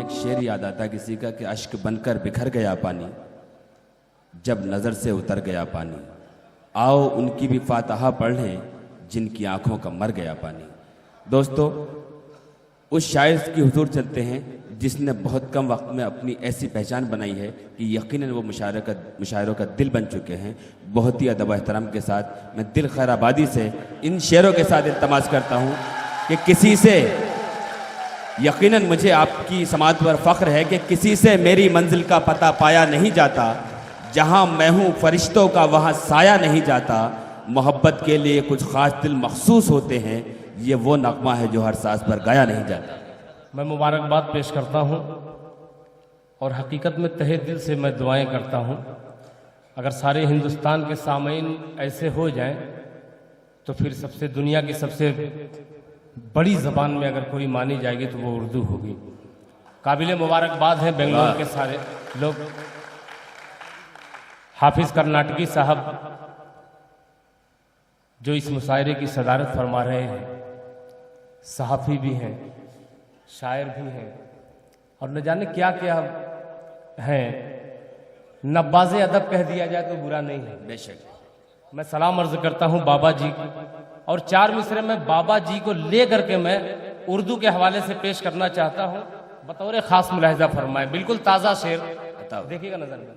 एक शेर याद आता किसी का कि अश्क बनकर बिखर गया पानी, जब नज़र से उतर गया पानी। आओ उनकी भी फातहा पढ़ लें जिनकी आंखों का मर गया पानी। दोस्तों, उस शायर की हुजूर चलते हैं जिसने बहुत कम वक्त में अपनी ऐसी पहचान बनाई है कि यकीनन वो मुशायरों का दिल बन चुके हैं। बहुत ही अदब एहतराम के साथ मैं दिल खैर आबादी से इन शेरों के साथ इल्तमास करता हूँ कि किसी से, यकीनन मुझे आपकी समात पर फ़ख्र है कि किसी से मेरी मंजिल का पता पाया नहीं जाता, जहाँ मैं हूँ फरिश्तों का वहाँ साया नहीं जाता। मोहब्बत के लिए कुछ ख़ास दिल मखसूस होते हैं, ये वो नगमा है जो हर साज पर गाया नहीं जाता। मैं मुबारकबाद पेश करता हूँ और हकीकत में तहे दिल से मैं दुआएं करता हूँ। अगर सारे हिंदुस्तान के सामीन ऐसे हो जाएं तो फिर सबसे दुनिया की सबसे बड़ी ज़बान में अगर कोई मानी जाएगी तो वो उर्दू होगी। काबिल मुबारकबाद हैं बेंगलोर के सारे लोग। हाफिज़ कर्नाटकी साहब जो इस मुशायरे की सदारत फरमा रहे हैं, सहाफ़ी भी हैं, शायर भी हैं और न जाने क्या क्या हैं। नब्बाज़े अदब कह दिया जाए तो बुरा नहीं है। बेशक मैं सलाम अर्ज करता हूँ बाबा जी की, और 4 मिसरे में बाबा जी को ले करके मैं उर्दू के हवाले से पेश करना चाहता हूँ। बतौर ख़ास मुलाहिजा फरमाए, बिल्कुल ताज़ा शेर, देखिएगा नजर में।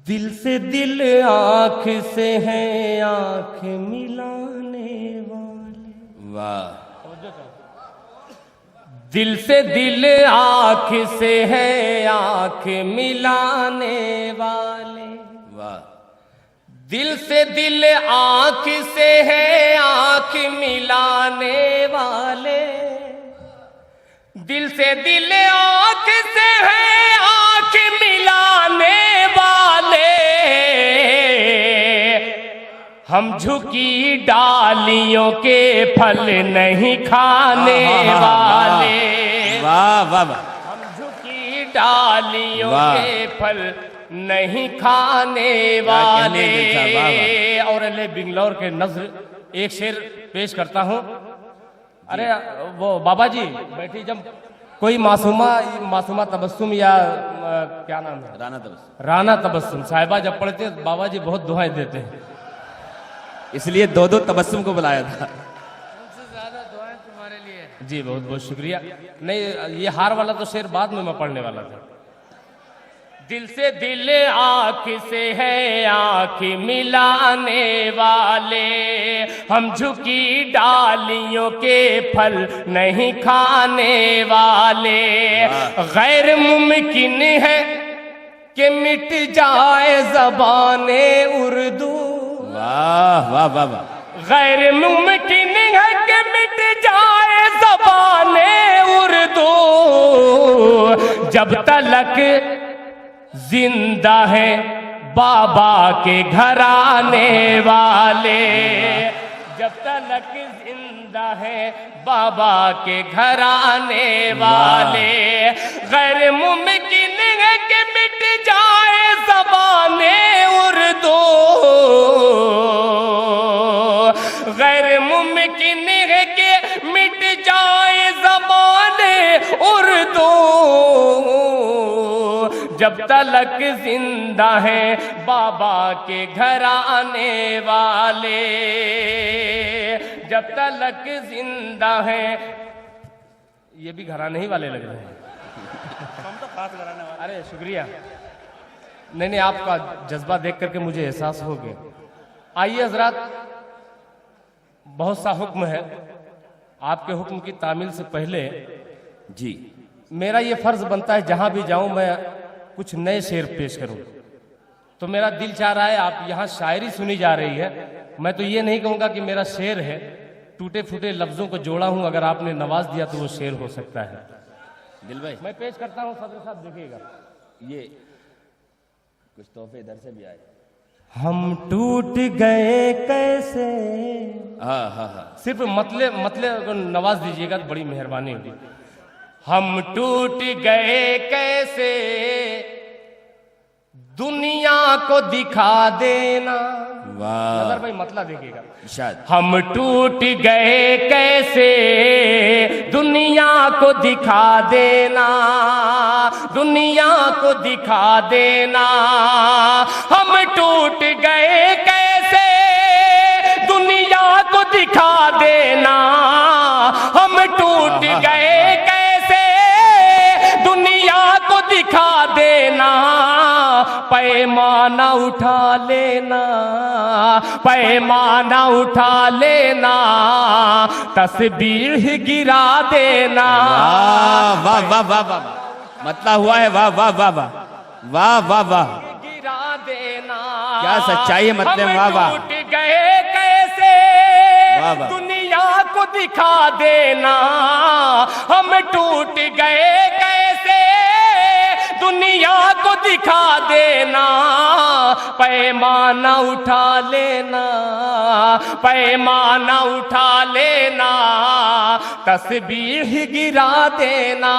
दिल से दिल आँख से है आँख मिलाने वाले। वाह। दिल से दिल आँख से है आँख मिलाने वाले। वाह। दिल से दिल आँख से है आँख मिलाने वाले। दिल से दिल आँख से है आँख मिलाने वाले। हम झुकी डालियों के फल नहीं खाने वाले। वाह वाह वाह। हम झुकी डालियों के फल नहीं खाने वाले। और अले बिंगलौर के नज़र एक शेर पेश करता हूँ। अरे वो बाबा जी बैठी, जब कोई मासूमा तबस्सुम या क्या नाम है, राना तबस्सुम साहिबा जब पढ़ते हैं बाबा जी बहुत दुआएं देते हैं, इसलिए 2 तबस्सुम को बुलाया था। उनसे ज्यादा दुआएं तुम्हारे लिए। जी बहुत बहुत शुक्रिया। नहीं, ये हार वाला तो शेर बाद में मैं पढ़ने वाला था। दिल से दिल आँख से है आँख मिलाने वाले। हम झुकी डालियों के फल नहीं खाने वाले। गैर मुमकिन है कि मिट जाए ज़बाने उर्दू। वाह वाह वाह वाह। गैर मुमकिन है कि मिट जाए ज़बाने उर्दू, जब तलक जिंदा है बाबा के घराने वाले। जब तक जिंदा है बाबा के घराने वाले। गैर मुमकिन है कि मिट जाए ज़बाने उर्दू। गैर मुमकिन है कि मिट जाए ज़बाने उर्दू, जब तलक जिंदा है बाबा के घराने वाले। जब तलक जिंदा है, ये भी घराने ही वाले लग रहे हैं। हम तो खास घराने वाले। अरे शुक्रिया। नहीं, आपका जज्बा देख करके मुझे एहसास हो गया। आइए हजरात, बहुत सा हुक्म है। आपके हुक्म की तामील से पहले जी मेरा ये फर्ज बनता है जहां भी जाऊं मैं कुछ नए शेर पेश करूं। तो मेरा दिल चाह रहा है, आप यहाँ शायरी सुनी जा रही है, मैं तो ये नहीं कहूँगा कि मेरा शेर है, टूटे फूटे लफ्ज़ों को जोड़ा हूँ। अगर आपने नवाज दिया तो वो शेर हो सकता है। दिल भाई मैं पेश करता हूँ सदर साहब, देखिएगा। ये कुछ तोहफे इधर से भी आए। हम टूट गए कैसे, हाँ हाँ हाँ, सिर्फ मतलब को नवाज दीजिएगा तो बड़ी मेहरबानी होगी। हम टूट गए कैसे दुनिया को दिखा देना। वाह। नजर भाई मतला देखिएगा। इरशाद। हम टूट गए कैसे दुनिया को दिखा देना, दुनिया को दिखा देना। हम टूट गए कैसे दुनिया को दिखा देना, हम टूट गए कैसे दुनिया को दिखा देना। पैमाना उठा लेना, पैमाना उठा लेना, तस्बीह गिरा देना। वाह वाह वाह वाह वाह, मतलब हुआ है। वाह वाह वाह वाह वाह वाह वाह, गिरा देना। क्या सच्चाई है मतलब। वाह वाह। टूट गए कैसे वाह वाह। दुनिया को दिखा देना, हम टूट गए कैसे दुनिया को दिखा देना। पैमाना उठा लेना, पैमाना उठा लेना, तस्बीह गिरा देना।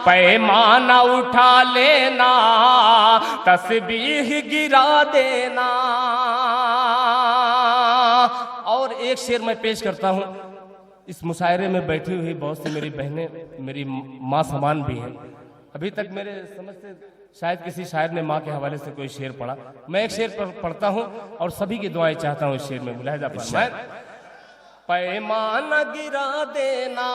पैमाना उठा लेना, तस्बीह गिरा देना। और एक शेर मैं पेश करता हूं। इस मुशायरे में बैठी हुई बहुत सी मेरी बहनें मेरी माँ समान भी हैं। अभी तक मेरे समझ से शायद किसी शायर ने माँ के हवाले से कोई शेर पढ़ा। मैं एक शेर पढ़ता हूँ और सभी की दुआएं चाहता हूँ इस शेर में। मुलाहिजा फरमाएं। पैमाना गिरा देना,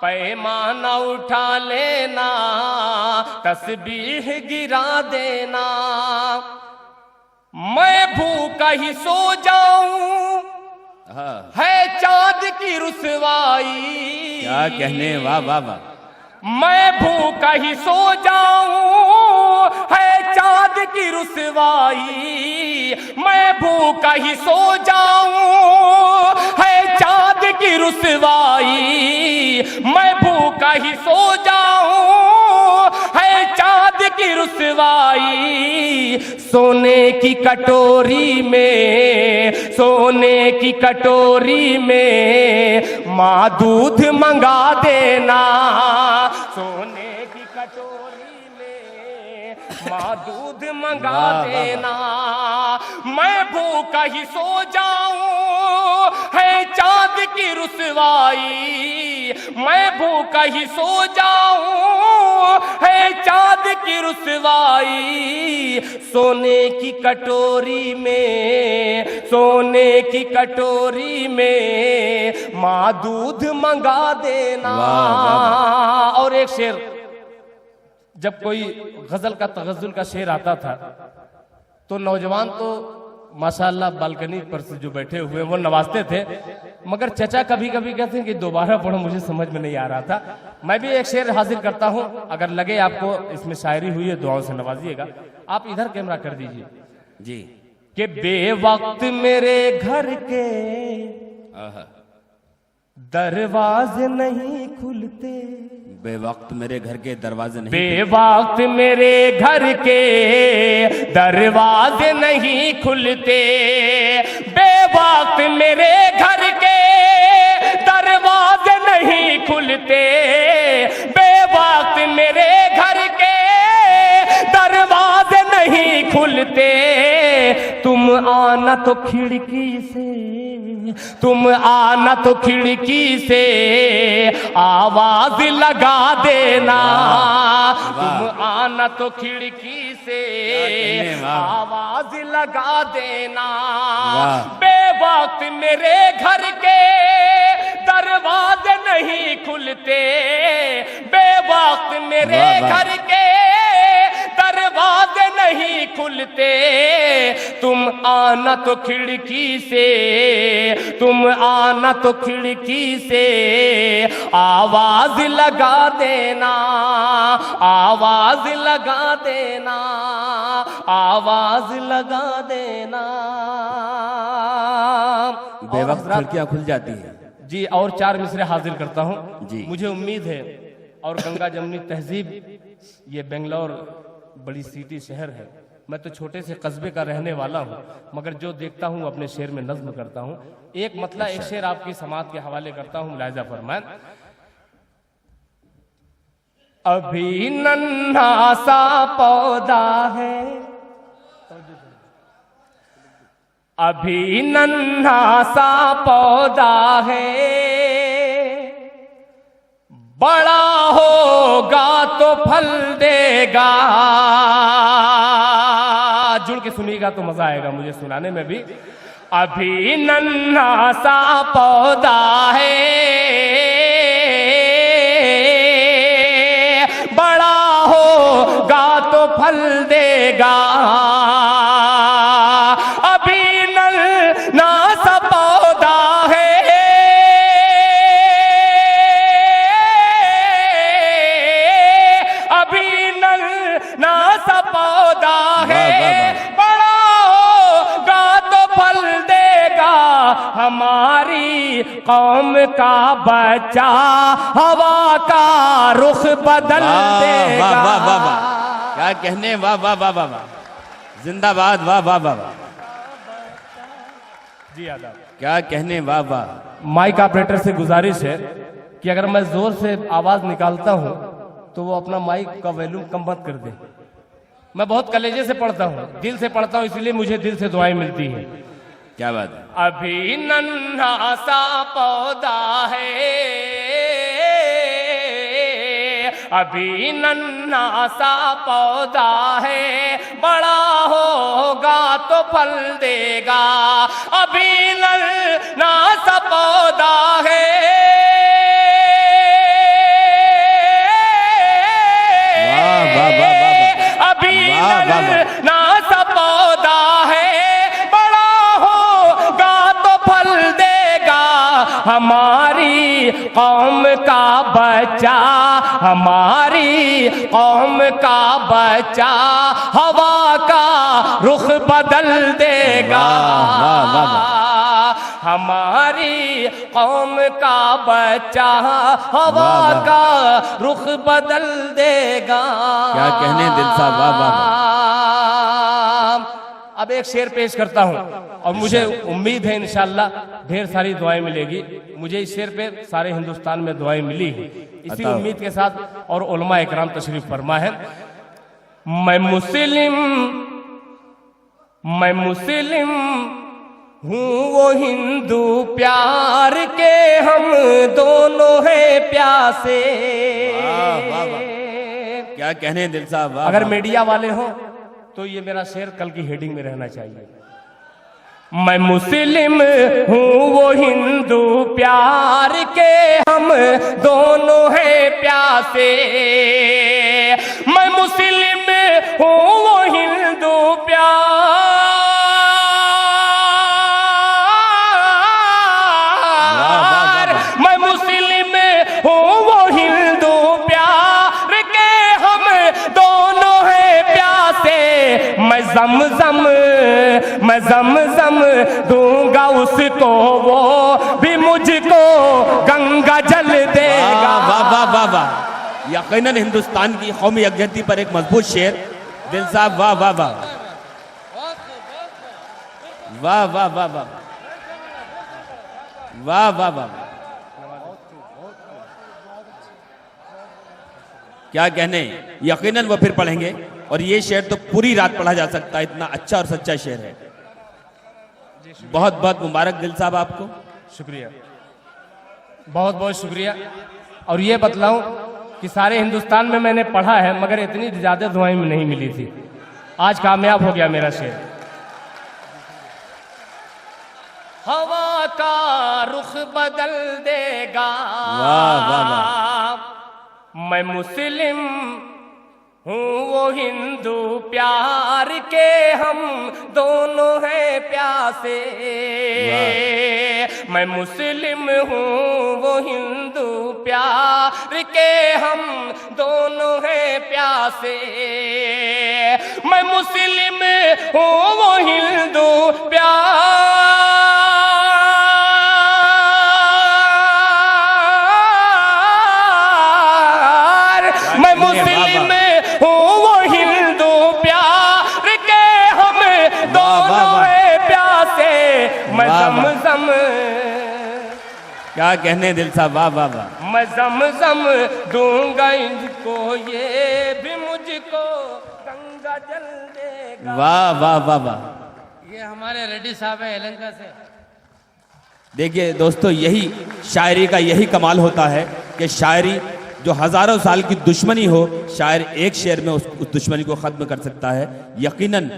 पैमाना उठा लेना, तस्बीह गिरा देना। मैं भूखा ही सो जाऊं है चांद की रुसवाई। क्या कहने। वाह वाह वाह। मैं भूखा ही सो जाऊं है चांद की रुसवाई। मैं भूखा ही सो जाऊं है चांद की रुसवाई। मैं भूखा ही सो जाऊं है चांद की रुसवाई। सोने की कटोरी में, सोने की कटोरी में माँ दूध मंगा देना। सोने की कटोरी में माँ दूध मंगा देना। मैं भूखा ही सो जाऊं है चांद की रुसवाई। मैं भूखा ही सो जाऊं है चांद की रुसवाई। सोने की कटोरी में, सोने की कटोरी में माँ दूध मंगा देना। और एक शेर, जब कोई गजल का तगज़ुल का शेर आता था तो नौजवान तो माशाअल्लाह बालकनी पर से जो बैठे हुए वो नवाजते थे, मगर चचा कभी कभी कहते हैं कि दोबारा पढ़ो, मुझे समझ में नहीं आ रहा था। मैं भी एक शेर हाजिर करता हूं, अगर लगे आपको इसमें शायरी हुई है दुआओं से नवाजिएगा। आप इधर कैमरा कर दीजिए जी। कि बेवक्त मेरे घर के दरवाजे नहीं खुलते। बेवक्त मेरे घर के दरवाजे नहीं, बेवक्त मेरे घर के दरवाजे नहीं खुलते। बेवक्त मेरे घर के दरवाजे नहीं खुलते। बेवक्त मेरे घर के दरवाजे नहीं खुलते। तुम आना तो खिड़की से, तुम आना तो खिड़की से आवाज लगा देना। तुम आना तो खिड़की से आवाज लगा देना। बेवक्त मेरे घर के दरवाजे नहीं खुलते। बेवक्त मेरे घर के दरवाजे नहीं खुलते। तुम आना तो खिड़की से, तुम आना तो खिड़की से आवाज लगा देना। आवाज लगा देना, आवाज लगा देना। बेवक्त खिड़कियां खुल जाती हैं जी। और 4 मिसरे हाजिर करता हूं जी। मुझे उम्मीद है, और गंगा जमुनी तहजीब, ये बेंगलोर बड़ी सिटी शहर है, मैं तो छोटे से कस्बे का रहने वाला हूँ, मगर जो देखता हूँ अपने शेर में नज्म करता हूँ। एक मतलब एक शेर आपकी समात के हवाले करता हूँ, मुलाहिजा फरमाएं। अभी नन्हा सा पौधा है, अभी नन्हा सा पौधा है, बड़ा होगा तो फल देगा। जुड़ के सुनिएगा तो मजा आएगा मुझे सुनाने में भी। अभी नन्हा सा पौधा है, बड़ा होगा तो फल देगा। अभी नन्हा सा पौधा है, अभी नन्हा सा पौधा है, बड़ा होगा तो फल देगा। हमारी कौम का बच्चा हवा का रुख बदल देगा। वाह वाह वाह वाह, क्या कहने, वाह वाह वाह वाह वाह, जिंदाबाद, वाह वाह वाह वाह जी आदाब। क्या कहने, वाह वाह। माइक ऑपरेटर से गुजारिश है कि अगर मैं जोर से आवाज निकालता हूं तो वो अपना माइक का वॉल्यूम कम मत कर दे। मैं बहुत कलेजे से पढ़ता हूं, दिल से पढ़ता हूं, इसलिए मुझे दिल से दुआएं मिलती हैं। क्या बात है। अभी नन्हा सा पौधा है, अभी नन्हा सा पौधा है, बड़ा होगा तो फल देगा। अभी नन्हा सा पौधा है, अभी नन्हा सा पौधा है, बड़ा होगा तो फल देगा। हमारी कौम का बच्चा, हमारी कौम का बच्चा हवा का रुख बदल देगा। हमारी कौम का बच्चा हवा का रुख बदल देगा। क्या कहने दिल साहब, वाह वाह। अब एक शेर पेश करता हूं और मुझे उम्मीद है इंशाल्लाह ढेर सारी दुआएं मिलेगी। मुझे इस शेर पे सारे हिंदुस्तान में दुआएं मिली हैं, इसी उम्मीद के साथ। और उलमा इकराम तशरीफ फरमा है। मैं मुस्लिम हूँ वो हिंदू, प्यार के हम दोनों हैं प्यासे। क्या कहने दिल साहब, वाह। अगर मीडिया वाले हो तो ये मेरा शेर कल की हेडिंग में रहना चाहिए। मैं मुस्लिम हूँ वो हिंदू, प्यार के हम दोनों हैं प्यासे। मैं मुस्लिम हूँ वो हिंदू, प्यार मैं ज़म दूंगा उसको, वो भी मुझको गंगा जल देगा। वाह वाह वाह वाह। यकीनन हिंदुस्तान की कौमी यकजहती पर एक मजबूत शेर दिल साहब, वाह वाह वाह वाह वाह वाह वाह वाह वाह वाह। क्या कहने, यकीनन वो फिर पढ़ेंगे। और ये शेर तो पूरी रात पढ़ा जा सकता है, इतना अच्छा और सच्चा शेर है। बहुत बहुत मुबारक दिल साहब आपको। शुक्रिया, बहुत बहुत शुक्रिया। और ये बतलाऊं कि सारे हिंदुस्तान में मैंने पढ़ा है, मगर इतनी ज्यादा दुआएं में नहीं मिली थी। आज कामयाब हो गया मेरा शेर। हवा का रुख बदल देगा। वाह वाह वाह। मैं मुस्लिम हूँ वो हिंदू, प्यार के हम दोनों हैं प्यासे। मैं मुस्लिम हूँ वो हिंदू, प्यार के हम दोनों हैं प्यासे। मैं मुस्लिम हूँ वो हिंदू, प्यार मैं मुस्लिम हूँ वो हिंदू, प्यार के हम दोनों हैं प्यासे। मैं ज़म क्या कहने दिल साहब, वाह वाह वाह। मैं ज़म दूंगा इनको, ये भी मुझको गंगा जल देगा। वाह वाह वाह वाह। ये हमारे रेड्डी साहब है एलंका से। देखिए दोस्तों, यही शायरी का यही कमाल होता है कि शायरी जो हजारों साल की दुश्मनी हो, शायर एक शेर में उस दुश्मनी को ख़त्म कर सकता है। यकीनन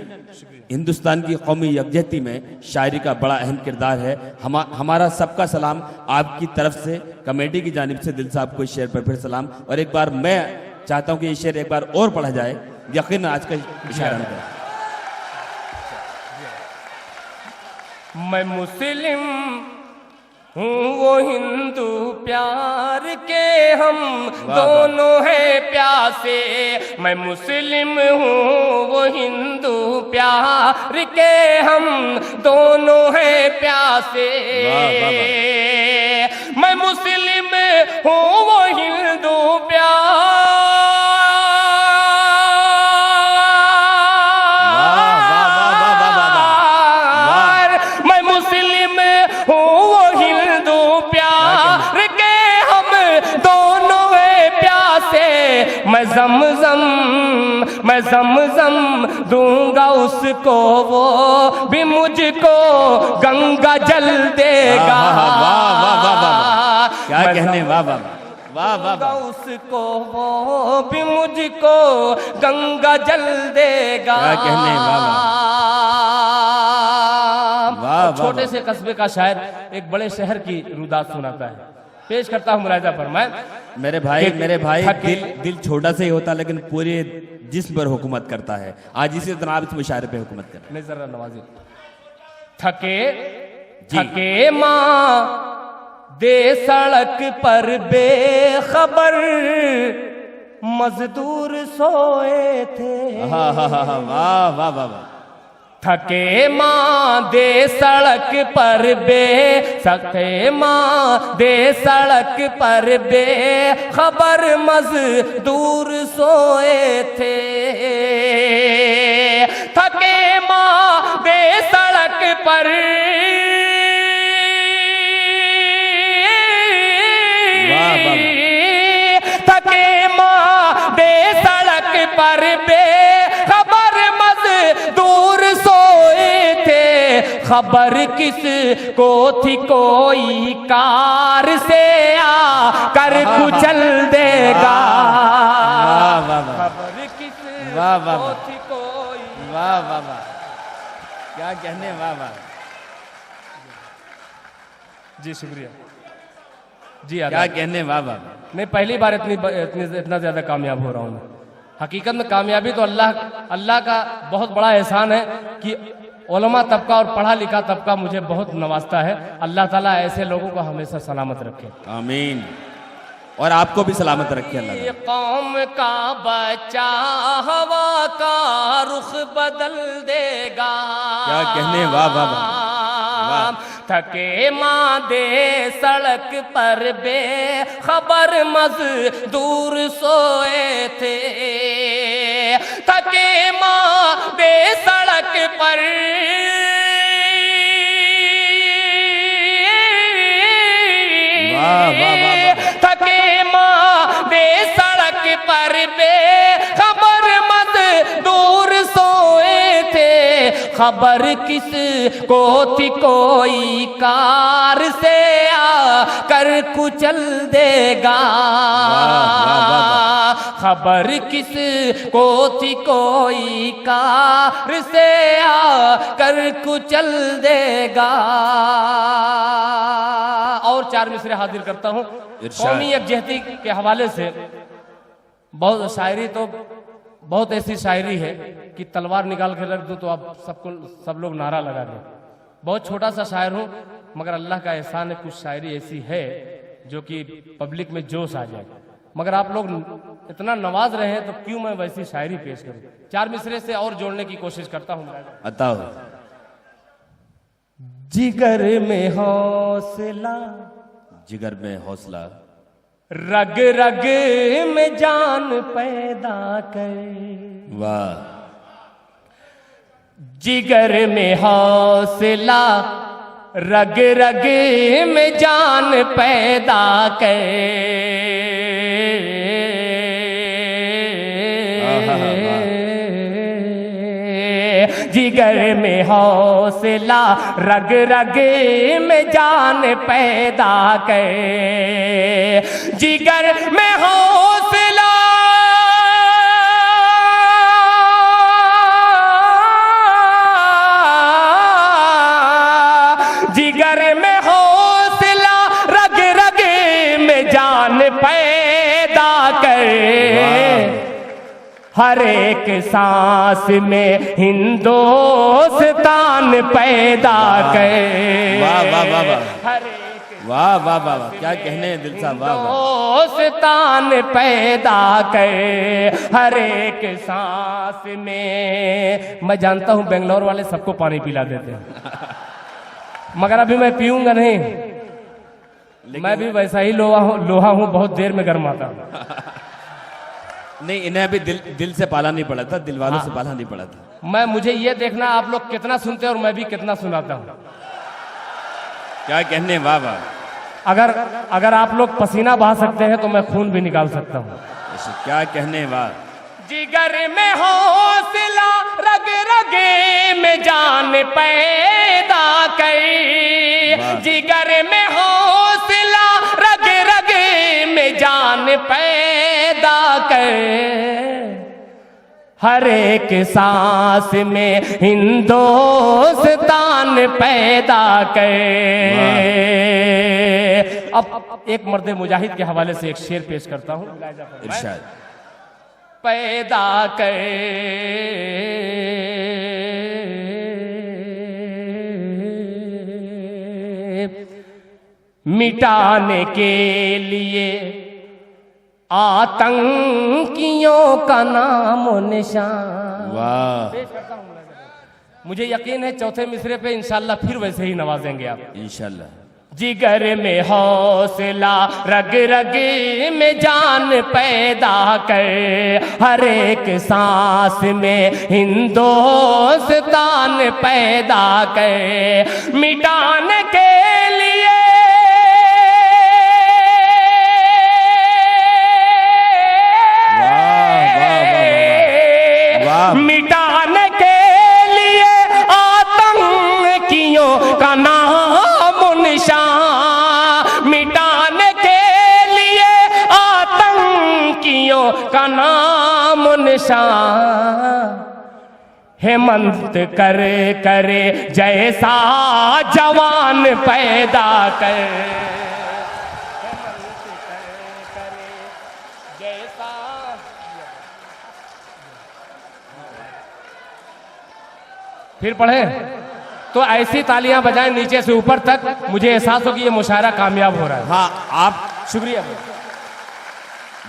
हिंदुस्तान की कौमी यकजहती में शायरी का बड़ा अहम किरदार है। हमारा सबका सलाम आपकी तरफ से, कमेटी की जानिब से दिल से आपको इस शेर पर फिर सलाम। और एक बार मैं चाहता हूँ कि ये शेर एक बार और पढ़ा जाए, यकीनन आज का इशारा है। मैं मुस्लिम हूँ वो हिंदू, प्यार के हम दोनों हैं प्यासे। मैं मुस्लिम हूँ वो हिंदू, प्यार के हम दोनों हैं प्यासे। मैं मुस्लिम हूँ वो हिंदू, मैं ज़मज़म दूंगा उसको, वो भी मुझको गंगा जल देगा। क्या कहने, वाह वाह वाह वाह वाह। उसको वो भी मुझको गंगा जल देगा। क्या कहने, वाह वाह। छोटे से कस्बे का शायर एक बड़े शहर की रुदात सुनाता है, पेश करता हूँ मुलाहिजा फरमाएं। मेरे भाई दिल छोटा से ही होता लेकिन पूरे जिस्म पर हुकूमत करता है। आज इसी तरह आप इस मुशायरे पे हुकूमत कर। नहीं जरा नवाजी। थके माँ दे सड़क पर बेखबर, मजदूर सोए थे। वाह वाह वाह वाह वाह। थके माँ दे सड़क पर थके माँ दे सड़क पर खबर, मजदूर सोए थे। थके माँ दे सड़क पर थके माँ दे सड़क पर खबर, मजदूर सोए थे। खबर किस को थी, कोई कार से आ कर कुचल देगा। खबर किस को थी, कोई। वाह वाह वाह, क्या कहने, वाह वाह जी, शुक्रिया जी। क्या कहने, वाह वाह। नहीं, पहली बार इतना ज्यादा कामयाब हो रहा हूँ मैं। हकीकत में कामयाबी तो अल्लाह का बहुत बड़ा एहसान है कि उलमा तबका और पढ़ा लिखा तबका मुझे बहुत नवाजता है। अल्लाह ताला ऐसे लोगों को हमेशा सलामत रखे, आमीन। और आपको भी सलामत रखे अल्लाह। ये कौम का बच्चा हवा का रुख बदल देगा। क्या कहने, वाह वाह वाह। थके माँ दे सड़क पर बेखबर, मजदूर सोए थे। थके माँ दे सड़क पर थके माँ दे सड़क पर बेखबर, मजदूर सोए थे। खबर किस को थी, कोई कार से आ कर कुचल देगा। खबर किस को थी, कोई कार से आ कर कुचल देगा। और चार मिसरे हाजिर करता हूँ कौमी यकजहती के हवाले से। बहुत शायरी तो बहुत ऐसी शायरी है कि तलवार निकाल कर रख दो तो आप सब लोग नारा लगा दें। बहुत छोटा सा शायर हूँ, मगर अल्लाह का एहसान है, कुछ शायरी ऐसी है जो कि पब्लिक में जोश आ जाए। मगर आप लोग इतना नवाज रहे हैं तो क्यों मैं वैसी शायरी पेश करूं। चार मिसरे से और जोड़ने की कोशिश करता हूं। बताओ। जिगर में हौसला, जिगर में हौसला, रग रग में जान पैदा कर। वाह। जिगर में हौसला, रग रग में जान पैदा कर। जिगर में हौसला रग रग में जान पैदा करे, जिगर में हौसला जिगर में हौसला रग रग में जान पैदा करे, हर एक सांस में हिंदुस्तान पैदा करे। वाह वाह वाह वाह, हर एक वाह वाह वाह वाह, क्या कहने हैं दिल साहब, वाह वाह। हिंदुस्तान पैदा करे, हर एक सांस में। मैं जानता हूं बेंगलोर वाले सबको पानी पिला देते हैं, मगर अभी मैं पीऊंगा नहीं, मैं भी वैसा ही लोहा हूं, बहुत देर में गर्माता हूं। नहीं, इन्हें अभी दिल से पाला नहीं पड़ा था, दिल वालों से पाला नहीं पड़ा था। मुझे ये देखना आप लोग कितना सुनते हैं और मैं भी कितना सुनाता हूं। क्या कहने, वाह वाह। अगर आप लोग पसीना बहा सकते हैं तो मैं खून भी निकाल सकता हूं। क्या कहने, वाह। जिगर में हौसला रग रग में जान पैदा करे, जिगर में हौसला रग रग में जान पैदा करे, हर एक सांस में हिंदुस्तान पैदा करे। अब एक मर्द मुजाहिद के हवाले से एक शेर पेश करता हूं। इरशाद। पैदा करे मिटाने के लिए आतंकियों का नाम निशान। वाह, मुझे यकीन है चौथे मिसरे पे इंशाल्लाह फिर वैसे ही नवाजेंगे आप, इंशाल्लाह। जिगर में हौसला रग रग में जान पैदा करे, हर एक सांस में हिंदुस्तान पैदा करे, मिटाने के लिए मिटाने के लिए आतंकियों का नाम निशान, मिटाने के लिए आतंकियों का नाम निशान, हेमंत करे करे जैसा जवान पैदा करे, फिर पढ़े तो ऐसी तालियां बजाएं नीचे से ऊपर तक, मुझे एहसास हो कि ये मुशायरा कामयाब हो रहा है। हाँ, आप शुक्रिया।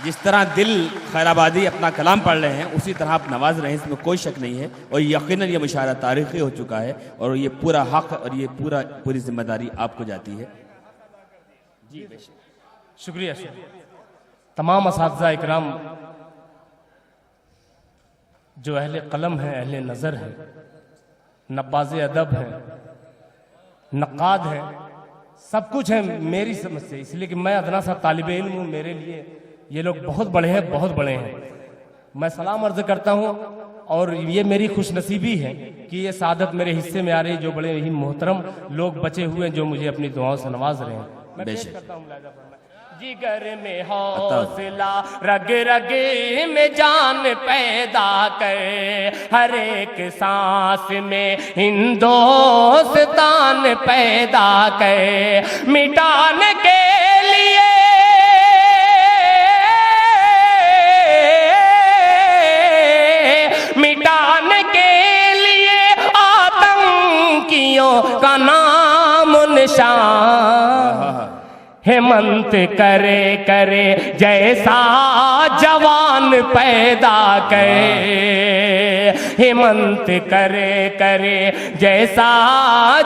जिस तरह दिल खैराबादी अपना कलाम पढ़ रहे हैं उसी तरह आप नवाज रहे हैं, इसमें कोई शक नहीं है। और यकीनन ये मुशायरा तारीखी हो चुका है और ये पूरा हक और ये पूरी जिम्मेदारी आपको जाती है। जी शुक्रिया। तमाम असातिज़ा इकराम जो अहले कलम है, अहले नज़र है, नब्बाज़े अदब है, नक़ाद है, सब कुछ है मेरी समझ से, इसलिए कि मैं अदना सा तालिब इल्म हूँ, मेरे लिए ये लोग बहुत बड़े हैं, बहुत बड़े हैं। मैं सलाम अर्ज़ करता हूँ और ये मेरी खुशनसीबी है कि ये सादत मेरे हिस्से में आ रही है, जो बड़े ही मोहतरम लोग बचे हुए हैं जो मुझे अपनी दुआओं से नवाज रहे हैं। मैं पेश करता हूँ जिगर में हौसला रग रग में जान पैदा करे, हर एक सांस में हिंदुस्तान पैदा करे, मिटाने के लिए आतंकियों का नाम निशान, हेमंत करे करे जैसा जवान पैदा करे, हेमंत करे करे जैसा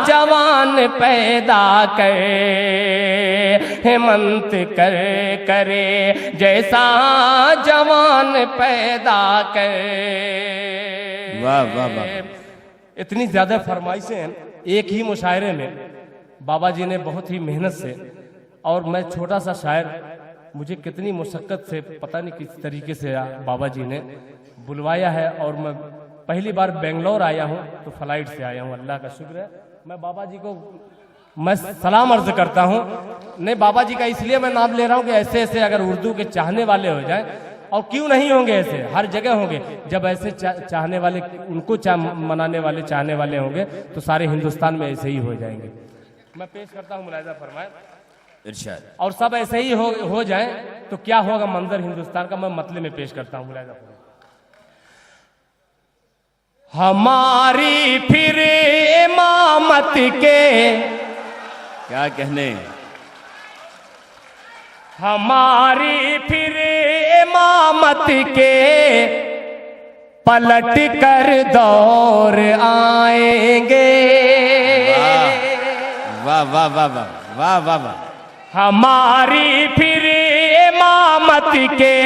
जवान पैदा करे, हेमंत करे करे जैसा जवान पैदा करे। वाह वाह वाह। इतनी ज्यादा फरमाइशें हैं एक ही मुशायरे में। बाबा जी ने बहुत ही मेहनत से, और मैं छोटा सा शायर, मुझे कितनी मुशक्कत से, पता नहीं किस तरीके से बाबा जी ने बुलवाया है और मैं पहली बार बेंगलोर आया हूँ तो फ्लाइट से आया हूँ, अल्लाह का शुक्र है। मैं बाबा जी को मैं सलाम अर्ज करता हूँ। नहीं, बाबा जी का इसलिए मैं नाम ले रहा हूँ कि ऐसे ऐसे अगर उर्दू के चाहने वाले हो जाएं, और क्यों नहीं होंगे, ऐसे हर जगह होंगे। जब ऐसे चाहने वाले, उनको मनाने वाले, चाहने वाले होंगे तो सारे हिंदुस्तान में ऐसे ही हो जाएंगे। मैं पेश करता हूँ, मुलाहिजा फरमाएं। इरशाद। और सब ऐसे ही हो जाए तो क्या होगा मंजर हिंदुस्तान का, मैं मतले में पेश करता हूँ, मुलाहिजा फरमाएं। हमारी फिर इमामत के क्या कहने, हमारी फिर इमामत के पलट कर दौर आएंगे। वाह वाह वाह वाह वाह वाह वाह। हमारी फिर इमामत के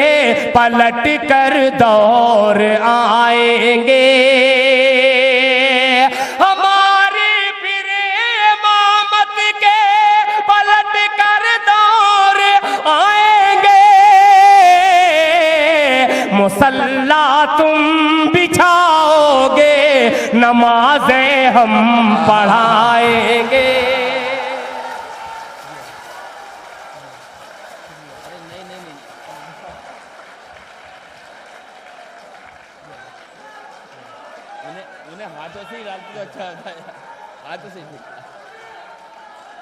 पलट कर दौर आएंगे। हमारी फिर इमामत के पलट कर दौर आएंगे। मुसल्ला तुम बिछाओगे, नमाजें हम पढ़ाएंगे।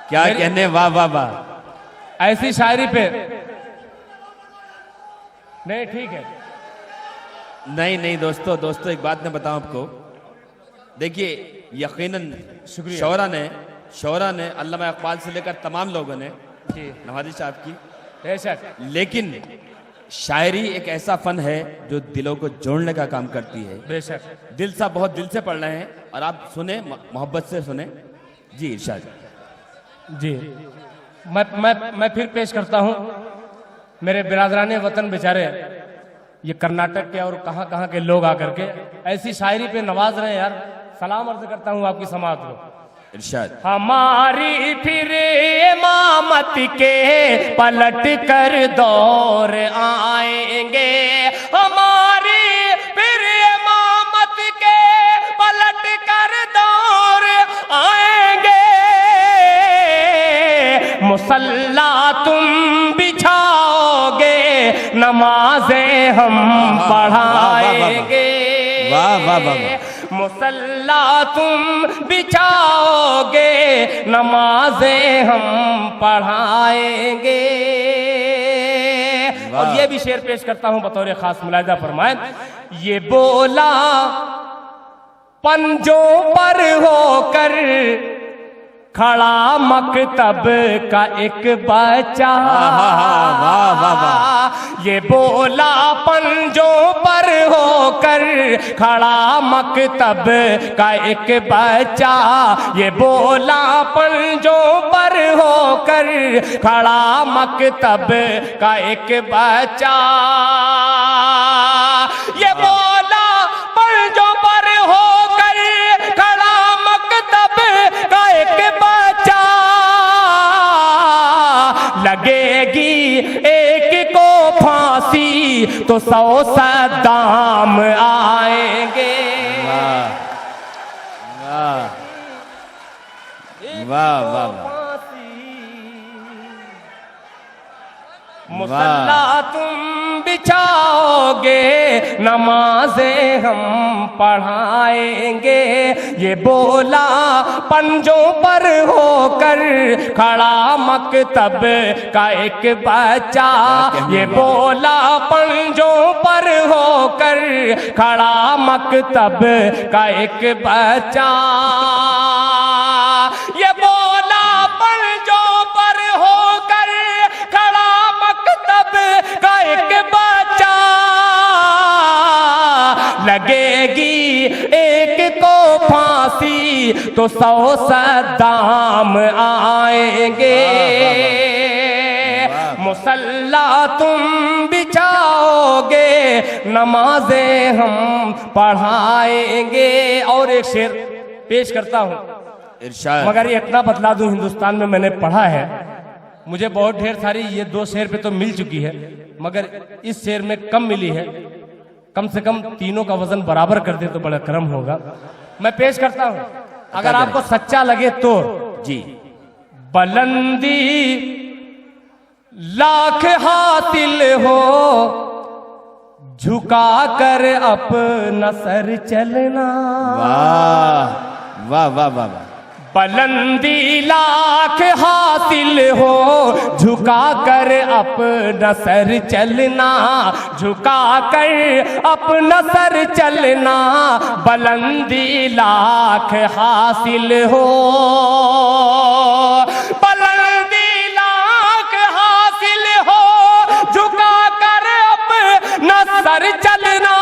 क्या कहने, वाह वाह वाह। ऐसी शायरी पे नहीं, ठीक है। नहीं नहीं दोस्तों, एक बात मैं बताऊं आपको। देखिए, यकीनन शौरा ने अल्लामा इकबाल से लेकर तमाम लोगों ने जी नवाज़ी साहब की, बेशक, लेकिन शायरी एक ऐसा फन है जो दिलों को जोड़ने का काम करती है। बेशक। दिल सा बहुत दिल से पढ़ रहे हैं और आप सुने, मोहब्बत से सुने। जी इरशाद। जी मैं फिर पेश करता हूँ। मेरे बिरादराने वतन बेचारे, ये कर्नाटक के और कहाँ कहाँ के लोग आकर के ऐसी शायरी पे नवाज रहे हैं यार। सलाम अर्ज करता हूँ आपकी समात को। इरशाद। हमारी फिर इमामत के पलट कर दौर आएंगे। हमारी फिर इमामत के पलट कर दौर आएंगे। मुसल्ला तुम बिछाओगे, नमाजें हम पढ़ाएंगे। वाह वाह वाह। मुसल्ला तुम बिछाओगे, नमाजें हम पढ़ाएंगे। और ये भी शेर पेश करता हूं बतौर खास, मुलाहिजा फरमाएं। ये बोला पंजों पर होकर खड़ा मकतब का एक बच्चा। वाह वाह वाह। ये बोला पंजों पर होकर खड़ा मकतब का एक बच्चा। ये बोला पंजों पर होकर खड़ा मकतब का एक बच्चा। ये बोला पंजों पर होकर खड़ा मकतब का एक बच्चा। लगेगी एक को फांसी तो 100 सद्दाम आएंगे। वाह वाह वाह वाह। मुसल्ला तुम बिछाओगे, नमाजें हम पढ़ाएंगे। ये बोला पंजों पर होकर खड़ा मकतब का एक बच्चा। ये बोला पंजों पर होकर खड़ा मकतब का एक बच्चा। ये बोला पंजों पर होकर खड़ा मकतब का एक बच्चा। लगेगी एक को फांसी तो 100 सद्दाम आएंगे। मुसल्ला तुम बिछाओगे, नमाजें हम पढ़ाएंगे। और एक शेर पेश करता हूं, इरशाद। मगर ये इतना बतला दूं, हिंदुस्तान में मैंने पढ़ा है, मुझे बहुत ढेर सारी, ये 2 शेर पे तो मिल चुकी है, मगर इस शेर में कम मिली है। कम से कम तीनों का वजन बराबर कर दे तो बड़ा करम होगा। मैं पेश करता हूं, अगर आपको सच्चा लगे तो। जी। बुलंदी लाख हासिल हो, झुका कर अपना सर चलना। वाह वाह वाह वाह वाह। बुलंदी लाख हासिल हो, झुका कर अपना सर चलना, झुका कर अपना सर चलना। बुलंदी लाख हासिल हो, बुलंदी लाख हासिल हो, झुका कर अपना सर चलना।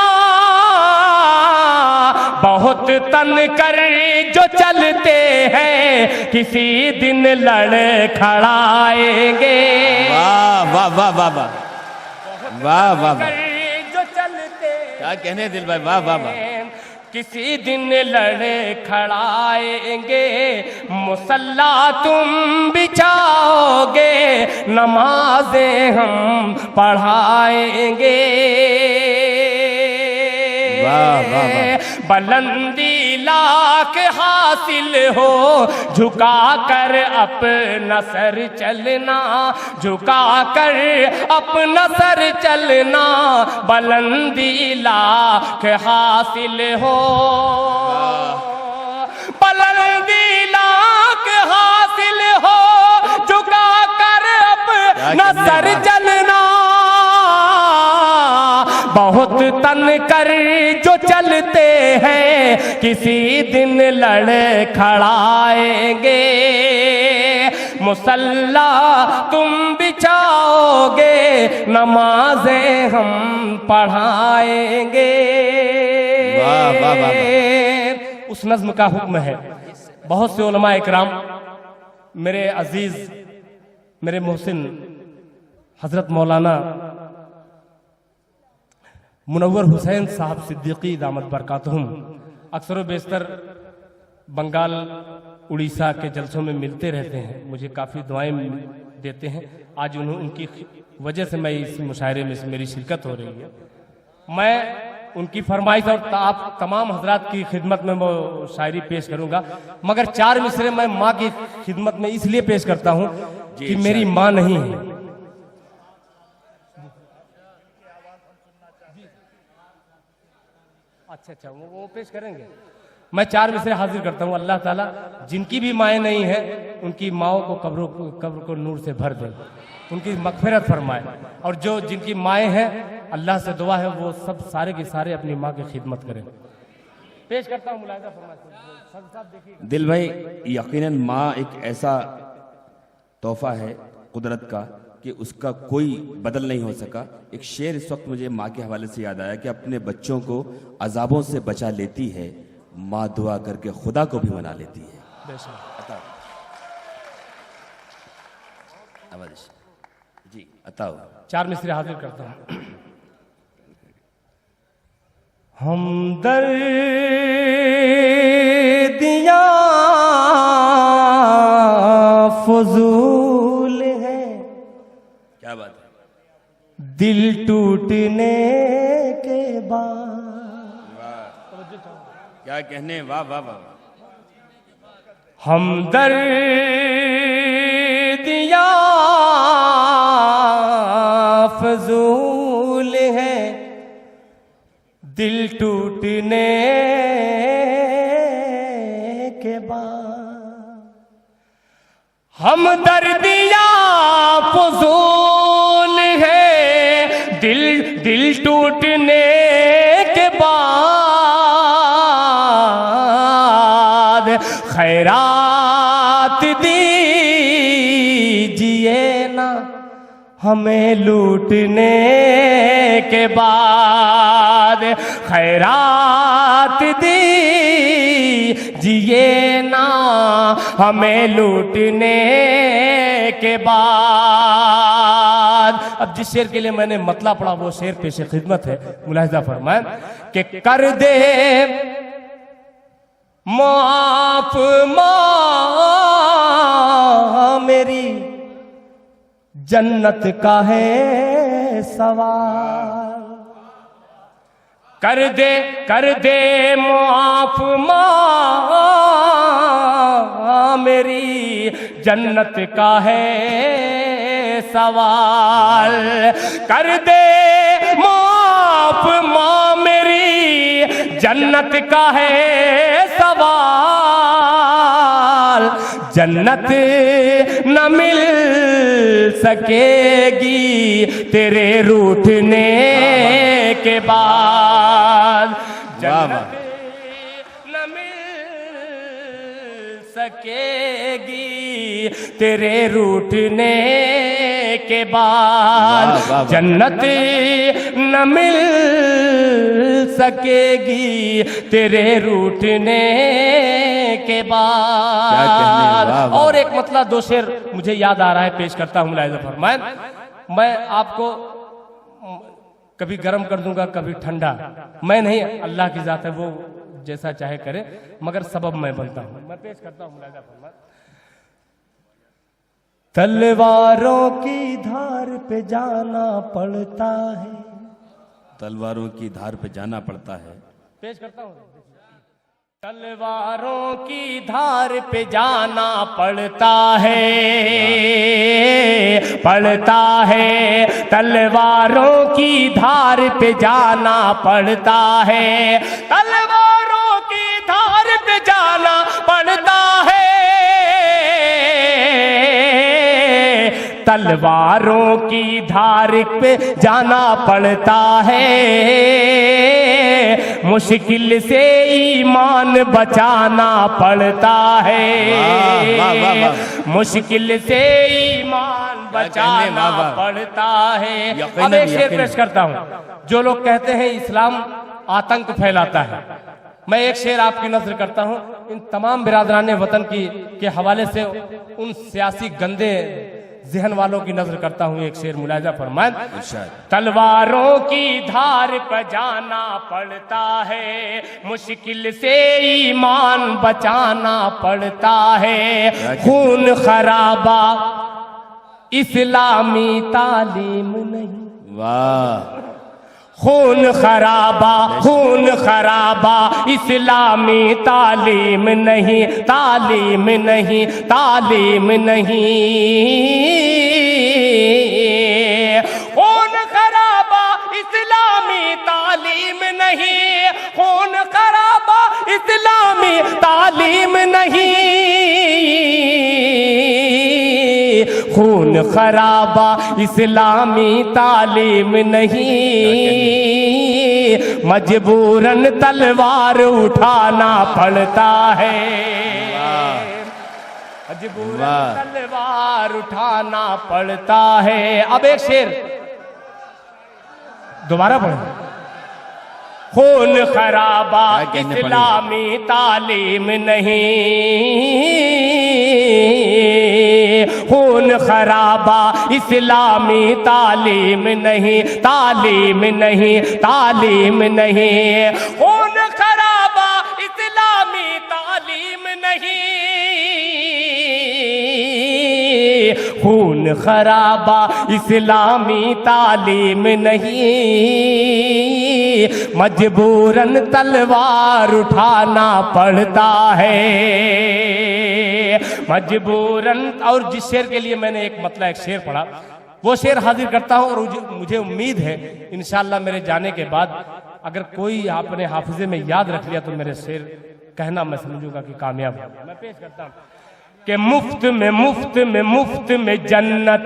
बहुत तन कर जो चलते हैं, किसी दिन लड़ खड़ाएंगे। वाह वाह वाह वाह वाह वाह वाह वाह। जो चलते क्या कहने दिल भाई, वाह वाह वाह। किसी दिन लड़ खड़ाएंगे। मुसल्ला तुम बिछाओगे, नमाजें हम पढ़ाएंगे। वाह वाह वाह। बुलंदी लाख हासिल हो, झुका कर अपना सर चलना, झुका कर अपना सर चलना। बुलंदी लाख हासिल हो, बुलंदी लाख हासिल हो, झुका कर अपना सर चलना। बहुत तन कर जो चलते हैं, किसी दिन लड़ खड़ाएंगे। मुसल्ला तुम बिछाओगे, नमाजें हम पढ़ाएंगे। वाह वाह वाह। उस नज्म का हुक्म है। बहुत से उलमा इकराम, मेरे अजीज, मेरे मोहसिन हजरत मौलाना मुनव्वर हुसैन साहब सिद्दीकी दामत बरकातहुम अक्सर व बेशतर बंगाल उड़ीसा के जलसों में मिलते रहते हैं, मुझे काफ़ी दुआएं देते हैं। आज उनकी वजह से मैं इस मुशायरे में मेरी शिरकत हो रही है। मैं उनकी फरमाइश और आप तमाम हजरात की खिदमत में वो शायरी पेश करूंगा, मगर 4 मिसरे मैं माँ की खिदमत में इसलिए पेश करता हूँ कि मेरी माँ नहीं है। अच्छा, वो पेश करेंगे। मैं 4 मिसरे हाजिर करता हूँ। अल्लाह ताला जिनकी भी माएँ नहीं हैं, उनकी माओं को कब्र को नूर से भर दे, उनकी मगफिरत फरमाए। और जो जिनकी माएँ हैं, अल्लाह से दुआ है वो सब सारे के सारे अपनी माँ की खिदमत करें। पेश करता हूँ, मुलाहिजा फरमाए। दिल भाई, यकीनन माँ एक ऐसा तोहफा है कुदरत का कि उसका कोई बदल नहीं हो सका। एक शेर इस वक्त मुझे माँ के हवाले से याद आया कि अपने बच्चों को अजाबों से बचा लेती है, माँ दुआ करके खुदा को भी मना लेती है। जी अताओ। 4 मिसरे हाजिर करता हूँ। हम दर्दियाँ फजूल है, क्या बात है। दिल टूटने के बाद। क्या कहने, वाह वाह वाह। हम दर्दियाँ फजूल है, दिल टूटने के बाद। हम दर्दियाँ फजूल है, दिल टूटने के बाद। खैरात दीजिए ना हमें लूटने के बाद। खैरात दीजिए ना हमें लूटने के बाद। अब जिस शेर के लिए मैंने मतला पढ़ा वो शेर पेश खिदमत है, मुलाहिजा फरमाएं कि कर दे माफ माँ मेरी, जन्नत का है सवाल। कर दे मुआफ माँ मेरी जन्नत का है सवाल। कर दे मुआफ माँ मेरी जन्नत का है सवाल। जन्नत न मिल सकेगी तेरे रूठने के बाद। जन्नत न मिल सकेगी तेरे रूठने के बाद। जन्नत न मिल सकेगी तेरे रूठने के बाद। और एक मतलब दो शेर मुझे याद आ रहा है, पेश करता हूं मुलाहिज़ा फरमाएं। मैं आपको कभी गर्म कर दूंगा कभी ठंडा, मैं नहीं, अल्लाह की जात है, वो जैसा चाहे करे, मगर सबब मैं बनता हूं। मैं पेश करता हूं मुलाहिज़ा फरमाएं। तलवारों की धार पे जाना पड़ता है, तलवारों की धार पे जाना पड़ता है। पेश करता हूं। तलवारों की धार पे जाना पड़ता है, पड़ता है। तलवारों की धार पे जाना पड़ता है, तलवारों की धार पे जाना पड़ता है। तलवारों की धार पे जाना पड़ता है, मुश्किल से ईमान बचाना पड़ता है। मुश्किल से ईमान बचाना पड़ता है। अब एक शेर पेश करता हूं। जो लोग कहते हैं इस्लाम आतंक फैलाता है, मैं एक शेर आपकी नज़र करता हूं। इन तमाम बिरादरान वतन के हवाले से उन सियासी गंदे जहन वालों की नजर करता हूं। एक शेर मुलाहिज़ा फरमाएं। तलवारों की धार पर जाना पड़ता है, मुश्किल से ईमान बचाना पड़ता है। खून खराबा इस्लामी तालीम नहीं, वाह। खून खराबा इस्लामी तालीम नहीं, तालीम नहीं, तालीम नहीं। खून खराबा इस्लामी तालीम नहीं, खून खराबा इस्लामी तालीम नहीं। खून खराबा इस्लामी तालीम नहीं, मजबूरन तलवार उठाना पड़ता है। मजबूरन तलवार उठाना पड़ता है। अब एक शेर दोबारा पढ़ो। खून खराबा इस्लामी तालीम नहीं, खून खराबा इस्लामी तालीम नहीं, तालीम नहीं, तालीम नहीं। खून खराबा इस्लामी तालीम नहीं, खून खराबा इस्लामी तालीम नहीं, मजबूरन तलवार उठाना पड़ता है, मजबूरन। और जिस शेर के लिए मैंने एक शेर पढ़ा, वो शेर हाजिर करता हूं। और मुझे उम्मीद है इंशाअल्लाह मेरे जाने के बाद अगर कोई आपने हाफिजे में याद रख लिया तो मेरे शेर कहना मैं समझूंगा कि कामयाब है। मैं पेश करता हूं कि मुफ्त में जन्नत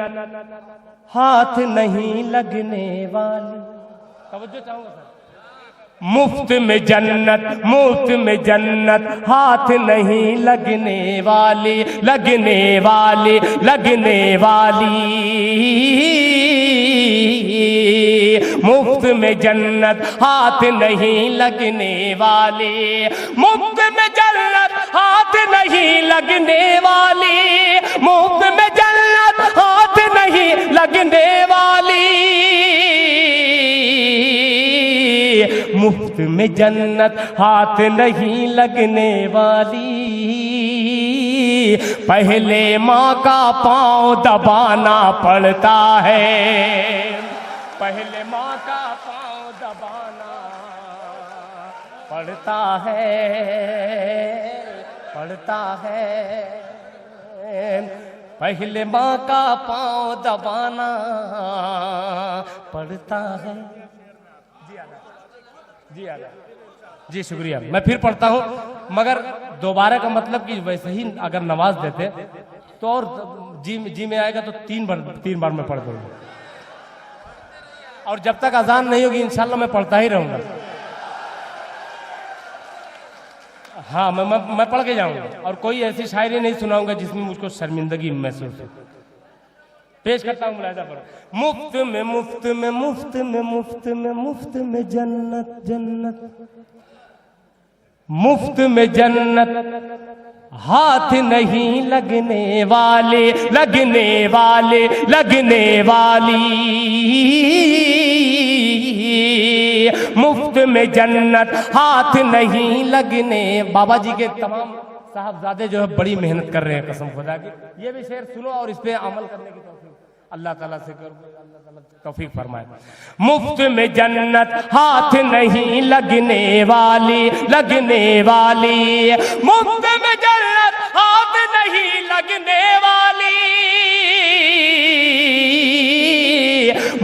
हाथ नहीं लगने वाली। तवज्जो चाहूंगा सर। मुफ्त में जन्नत हाथ नहीं लगने वाली, लगने वाली, लगने वाली। मुफ्त में जन्नत हाथ नहीं लगने वाली, मुफ्त में जन्नत हाथ नहीं लगने वाली, मुफ्त में जन्नत हाथ नहीं लगने वाली। मुफ्त में जन्नत हाथ नहीं लगने वाली, पहले माँ का पाँव दबाना पड़ता है, पहले माँ का पाँव दबाना पड़ता है, पड़ता है। पहले माँ का पाँव दबाना पड़ता है। जी आगा, जी शुक्रिया। मैं फिर पढ़ता हूँ, मगर दोबारा का मतलब कि वैसे ही अगर नवाज देते तो और जी में आएगा तो तीन बार मैं पढ़ दूंगा, और जब तक अजान नहीं होगी इंशाल्लाह मैं पढ़ता ही रहूंगा। हाँ, मैं पढ़ के जाऊंगा, और कोई ऐसी शायरी नहीं सुनाऊंगा जिसमें मुझको शर्मिंदगी महसूस हो। पेश करता हूँ मुलाहिजा पर। मुफ्त में मुफ्त में मुफ्त में मुफ्त में मुफ्त में जन्नत जन्नत, मुफ्त में जन्नत हाथ नहीं लगने वाले, लगने वाले, लगने वाली। मुफ्त में जन्नत हाथ नहीं लगने। बाबा जी के तमाम साहबजादे जो है बड़ी मेहनत कर रहे हैं कसम खुदा की। ये भी शेर सुनो और इस पे अमल करने की तौफीक अल्लाह ताला से करो, अल्लाह ताला तौफीक फरमाए। मुफ्त में जन्नत हाथ नहीं लगने वाली, लगने वाली। मुफ्त में जन्नत हाथ नहीं लगने वाली।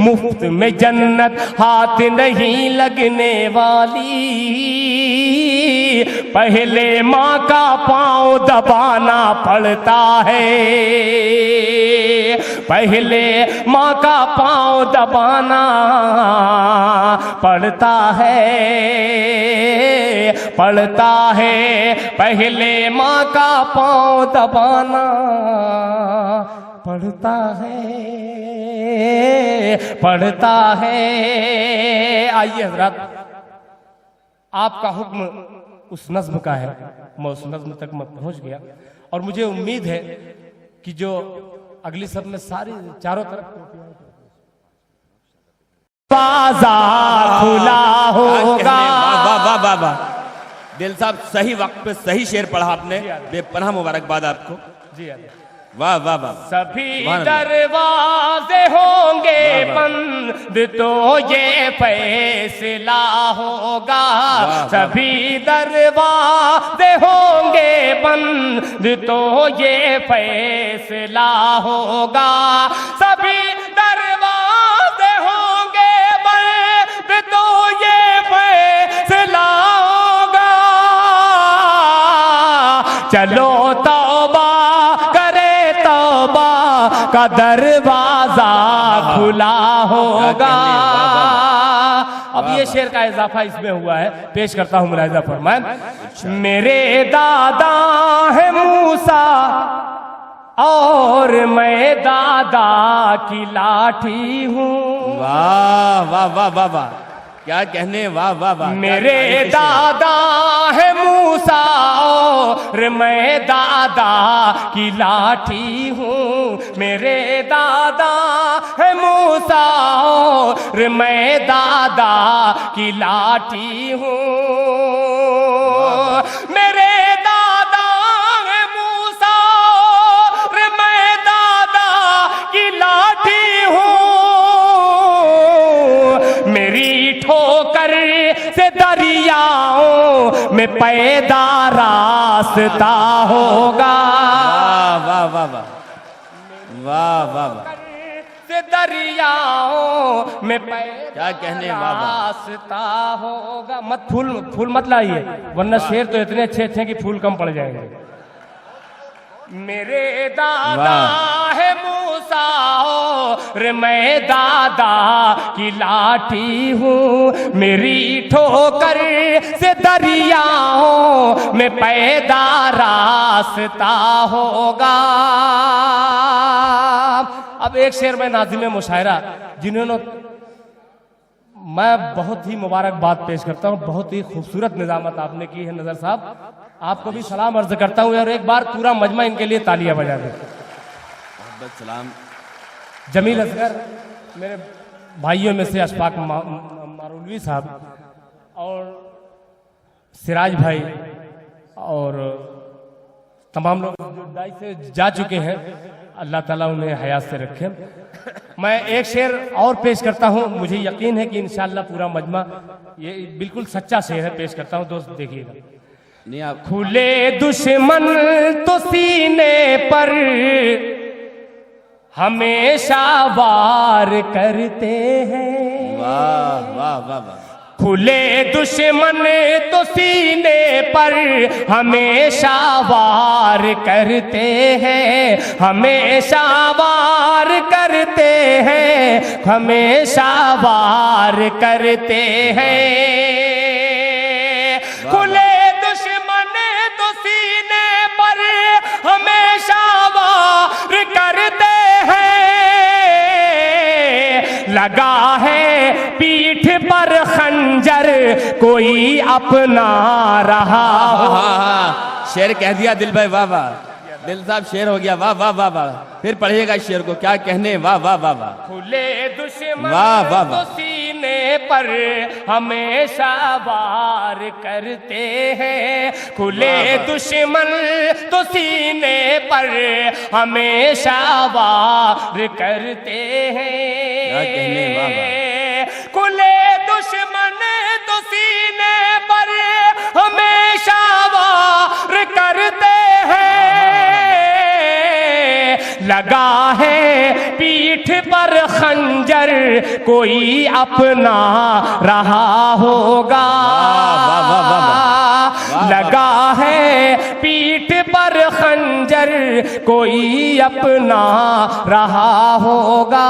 मुफ्त में जन्नत हाथ नहीं लगने वाली। पहले माँ का पाँव दबाना पड़ता है, पहले माँ का पाँव दबाना पड़ता है, पड़ता है। पहले माँ का पाँव दबाना पड़ता है, पड़ता है। आइए हजरात, आपका हुक्म उस नज्म का है, मैं उस नज्म तक मैं पहुंच गया, और मुझे उम्मीद है कि जो अगली सब में सारी चारों तरफ बाजार खुला होगा। वाह वाह वाह वाह, दिल साहब सही वक्त पे सही शेर पढ़ा आपने, बेपनाह मुबारकबाद आपको। जी वाह वाह वाह। सभी दरवाजे होंगे बंद तो ये फैसला होगा। सभी दरवाजे होंगे बंद तो ये फैसला होगा। सभी दरवाजे होंगे बंद तो ये फैसला होगा। चलो तौबा का दरवाजा खुला होगा। अब ये शेर का इजाफा इसमें हुआ है, पेश करता हूं मुलाहिजा फरमाए। मेरे दादा है मूसा और मैं दादा की लाठी हूँ। वाह वाह वाह वाह वाह, क्या कहने, वाह वाह वाह। मेरे दादा है मूसा और मैं दादा की लाठी हूँ। मेरे दादा है मूसा और मैं दादा की लाठी हूँ। मेरे दादा है मूसा और मैं दादा की लाठी हूँ। मेरी ठोकर से दरियाओं में पैदा रास्ता होगा। वाह वाह वाह वाह वाह वाह। से दरियाओं में क्या कहने, वाह वाह। रास्ता होगा। मत फूल मत लाइए, वरना शेर तो इतने अच्छे अच्छे कि फूल कम पड़ जाएंगे। मेरे दादा है मूसा और मैं दादा की लाठी हूँ। मेरी ठोकर से दरियाओं में पैदा रास्ता होगा। अब एक शेर में नाज़िम मुशायरा जिन्होंने, मैं बहुत ही मुबारकबाद पेश करता हूँ, बहुत ही खूबसूरत निजामत आपने की है नजर साहब, आपको भी सलाम अर्ज करता हूँ, और एक बार पूरा मजमा इनके लिए तालियां बजा दें। सलाम। जमील असगर मेरे भाइयों में से, अशफाक मारुलवी साहब और सिराज भाई और तमाम लोग जो दाई से जा चुके हैं, अल्लाह ताला उन्हें हयात से रखे। मैं एक शेर और पेश करता हूँ, मुझे यकीन है कि इंशाअल्लाह पूरा मजमा, ये बिल्कुल सच्चा शेर है, पेश करता हूँ दोस्त, देखिएगा। नहीं आप खुले दुश्मन तो सीने पर हमेशा वार करते हैं। वाह वाह वाह वाह। खुले दुश्मन तो सीने पर हमेशा वार करते हैं, हमेशा वार करते हैं, हमेशा वार करते हैं। खुले दुश्मन तो सीने पर हमेशा वार करते हैं। लगा है पीठ पर खंजर कोई अपना रहा हो। शेर कह दिया दिल भाई, वाह वाह। दिल साहब शेर हो गया, वाह वाह वाह वाह। फिर पढ़िएगा इस शेर को, क्या कहने, वाह वाह वाह वाह। खुले दुश्मन वाह वाह तो वाह। सीने पर हमेशा वार करते हैं। खुले दुश्मन तो सीने पर हमेशा वार करते हैं। क्या कहने, वाह वाह। खुले दुश्मन तो सीने पर हमेशा वार करते हैं। लगा है पीठ पर खंजर कोई अपना रहा होगा। वाह वाह वाह वाह। लगा है पीठ पर खंजर कोई अपना रहा होगा।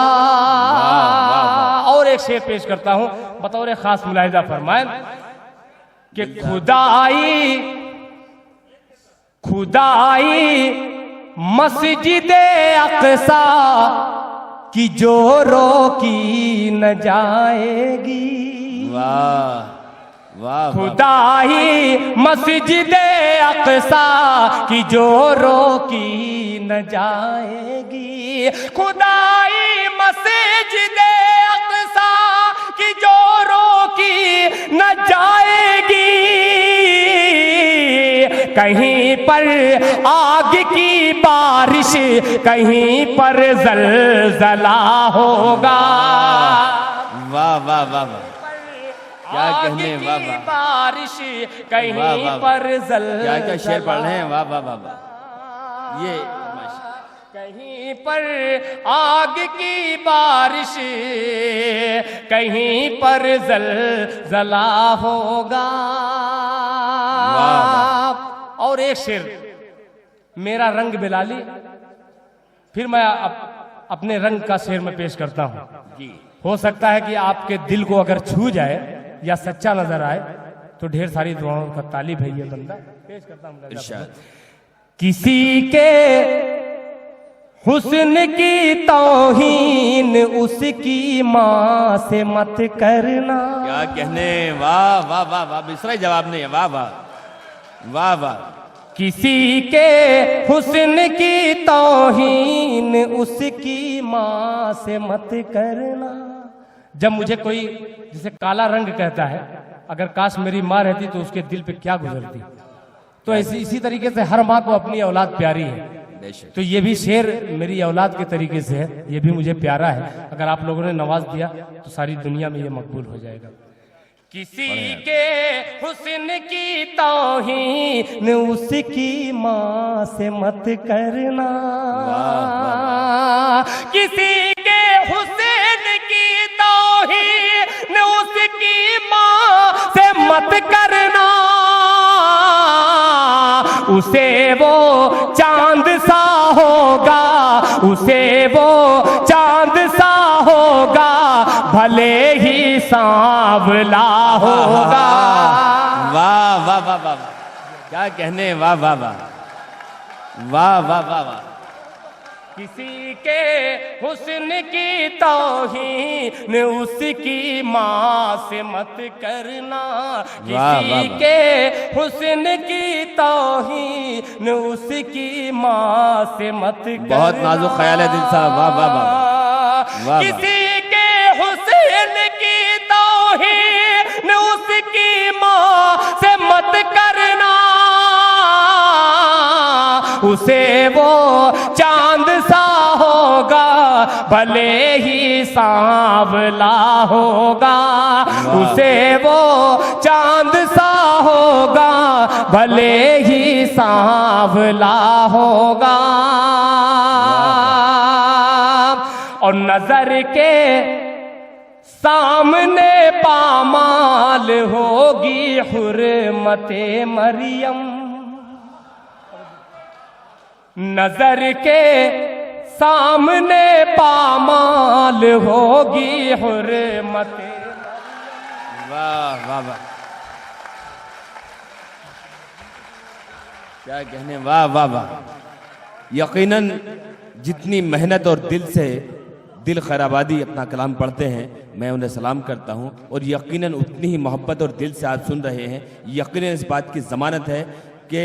और एक शेर पेश करता हूं, बतौर खास मुलाहिजा फरमाए कि खुदाई मस्जिद अक़सा की जो रोकी न जाएगी। वाह वाह। खुदाई मस्जिद अक़सा की जो रोकी न जाएगी। खुदाई मस्जिद अक़सा की जो रोकी न जाएगी। कहीं पर आग की बारिश, कहीं पर ज़लज़ला होगा। वाह वाह वाह वाह। क्या कहने, वाह वाह। बारिश कहीं वाह, वाह, पर क्या क्या शेर पढ़ रहे हैं, वाह वाह वाह वाह। ये कहीं पर आग की बारिश, कहीं पर ज़लज़ला होगा। और एक शेर, मेरा रंग बिलाली, फिर मैं अपने रंग का शेर में पेश करता हूँ जी। हो सकता है कि आपके दिल को अगर छू जाए या सच्चा नजर आए तो ढेर सारी दुआओं का तालिब है ये बंदा। पेश करता हूँ। किसी के हुस्न की तौहीन उसकी माँ से मत करना। क्या कहने, वाह वाह वाह वाह। दूसरा जवाब नहीं है, वाह वाह वाह वाह। किसी के हुस्न की तौहीन उसकी माँ से मत करना। जब मुझे कोई जिसे काला रंग कहता है, अगर काश मेरी माँ रहती तो उसके दिल पे क्या गुजरती। तो इसी तरीके से हर माँ को अपनी औलाद प्यारी है। तो ये भी शेर मेरी औलाद के तरीके से है, ये भी मुझे प्यारा है। अगर आप लोगों ने नवाज दिया तो सारी दुनिया में ये मकबूल हो जाएगा। किसी के हुस्न की तौहीन उसकी माँ से मत करना। किसी के हुस्न की तौहीन उसकी माँ से मत करना। उसे वो चांद सा होगा, उसे वो चांद सा होगा, भले ही सांवला होगा। वाह वाह वाह वाह। क्या कहने, वाह वाह वाह वाह वाह वाह वाह। किसी के हुस्न की तौहीन उसकी माँ से मत करना। किसी के हुस्न की तौहीन उसकी माँ से मत करना। बहुत नाजुक ख्याल है दिल साहब, वाह वाह वाह। किसी के हुस्न की तौहीन उसकी माँ से मत करना। उसे वो चांद सा होगा भले ही सांवला होगा, उसे वो चांद सा होगा भले ही सांवला होगा। और नजर के सामने पामाल होगी हुर्मते मरियम, नजर के सामने पामाल होगी हुर्मते। वाह वाह वाह, क्या कहने, वाह वाह वाह। यकीनन जितनी मेहनत और दिल से दिल खैराबादी अपना कलाम पढ़ते हैं, मैं उन्हें सलाम करता हूं। और यकीनन उतनी ही मोहब्बत और दिल से आप सुन रहे हैं। यकीनन इस बात की ज़मानत है कि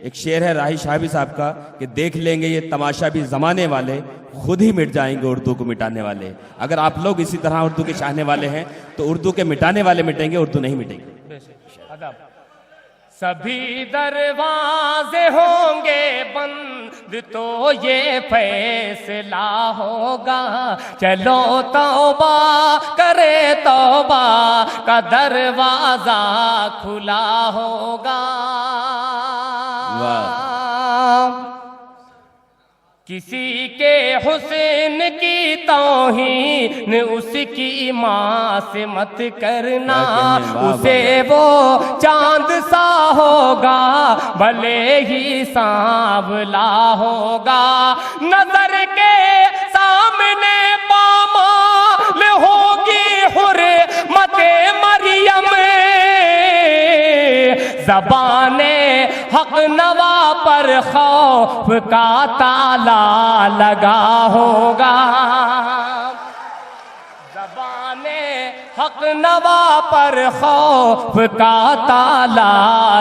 एक शेर है राही साहबी साहब का कि देख लेंगे ये तमाशा भी ज़माने वाले, खुद ही मिट जाएंगे उर्दू को मिटाने वाले। अगर आप लोग इसी तरह उर्दू के चाहने वाले हैं तो उर्दू के मिटाने वाले मिटेंगे, उर्दू नहीं मिटेंगे। सभी दरवाजे होंगे बंद तो ये फैसला होगा, चलो तौबा करे तौबा का दरवाजा खुला होगा। किसी के हुस्न की तौहीन उसकी माँ से मत करना, उसे वो चांद सा होगा भले ही सांवला होगा। नजर के सामने पामाल होगी हुर्मते मरियम, ज़बाने हक नवा पर खौफ का ताला लगा होगा, ज़बाने हक नवा पर खौफ का ताला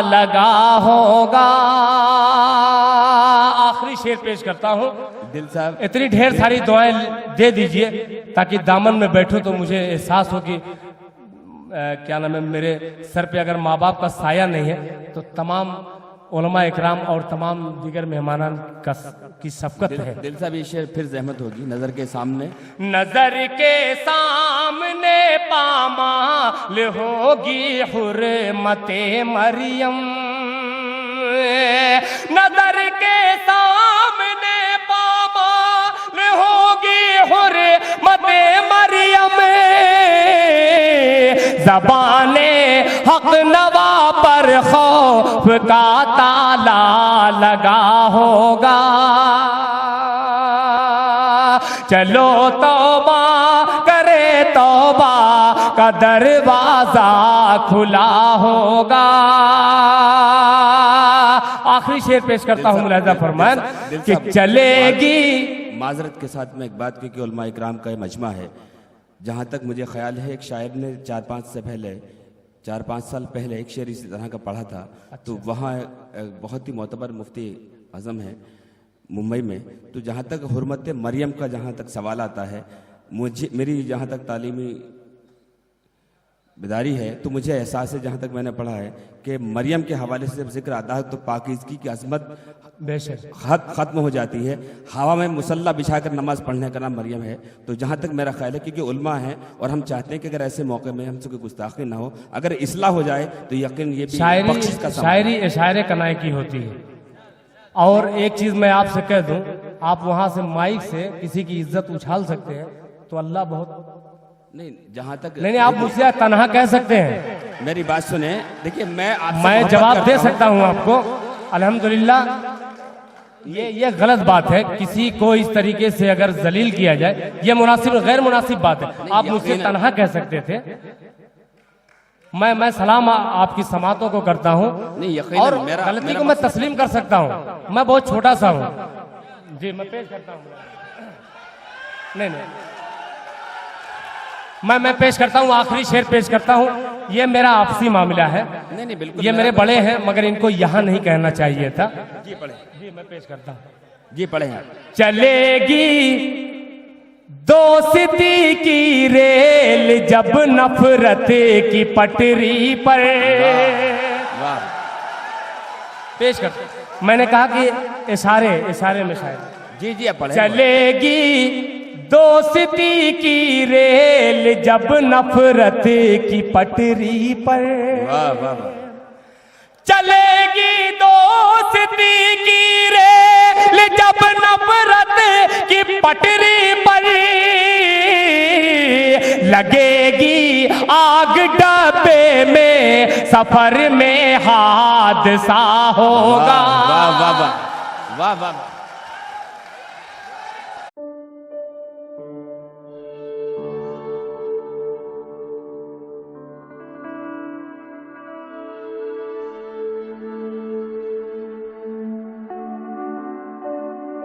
लगा होगा। आखिरी शेर पेश करता हूँ। दिल साहब इतनी ढेर सारी दुआएं दे दीजिए ताकि दामन में बैठूं तो मुझे एहसास हो कि क्या नाम है, मेरे सर पे अगर माँ बाप का साया नहीं है तो तमाम उलमा इकराम और तमाम दीगर मेहमानान की शफकत है। दिल साहब ये शेर फिर जहमत होगी। नजर के सामने, नजर के सामने पामाल होगी हुर्मते मरियम, नजर के सामने पामाल होगी हुर्मते मरियम, ज़बाने हक नवा पर खौफ का ताला लगा होगा। चलो तौबा करे तौबा का दरवाजा खुला होगा। आखिरी शेर पेश करता हूँ मुलाहिजा फरमान कि चलेगी। माजरत के साथ में एक बात, क्योंकि उलमा इकराम का मजमा है, जहाँ तक मुझे ख्याल है एक शायर ने 4-5 साल पहले एक शेर इसी तरह का पढ़ा था। तो वहाँ बहुत ही मोतबर मुफ्ती आज़म है मुंबई में। तो जहाँ तक हुर्मत मरियम का जहाँ तक सवाल आता है, मेरी जहाँ तक तालीमी बेदारी है तो मुझे एहसास है, जहाँ तक मैंने पढ़ा है कि मरियम के हवाले से जब जिक्र आता है तो पाकीज़गी की अज़मत बेशक ख़त्म हो जाती है। हवा में मुसल्ला बिछाकर नमाज पढ़ने का नाम मरियम है। तो जहाँ तक मेरा ख्याल है, क्योंकि उलमा हैं और हम चाहते हैं कि अगर ऐसे मौके में हमसे कोई गुस्ताखी ना हो, अगर इस्लाह हो जाए तो यकीन ये भी शायरी इशारे कनाए की होती है। और एक चीज़ मैं आपसे कह दूं, आप वहाँ से माइक से किसी की इज्जत उछाल सकते हैं तो अल्लाह बहुत नहीं, जहाँ तक नहीं आप मुझसे तनहा कह सकते हैं। मेरी बात सुने, देखिए मैं जवाब दे सकता हूँ आपको। अल्हम्दुलिल्लाह ये गलत बात है, किसी को इस तरीके से अगर जलील किया जाए ये मुनासिब गैर मुनासिब बात है। आप मुझसे तनहा कह सकते थे। मैं सलाम आपकी समातों को करता हूँ और गलती को मैं तस्लीम कर सकता हूँ। मैं बहुत छोटा सा हूँ जी। मैं पेश करता हूँ। नहीं मैं पेश करता हूँ, आखिरी शेर पेश करता हूँ। ये मेरा आपसी मामला है। नहीं बिल्कुल, ये मेरे बड़े हैं मगर इनको यहाँ नहीं कहना चाहिए था। जी पढ़े। जी मैं पेश करता हूँ। जी पढ़े हैं। चलेगी दोस्ती की रेल जब नफरत की पटरी पर, पेश कर। मैंने कहा कि इशारे में शायद जी जी आप पढ़े। चलेगी दोस्ती की रेल जब नफरत की पटरी पर। वाह वाह वाह। चलेगी दोस्ती की रेल जब नफरत की पटरी पर। लगेगी आग डब्बे में सफर में हादसा होगा। वाह वाह वाह वाह वाह।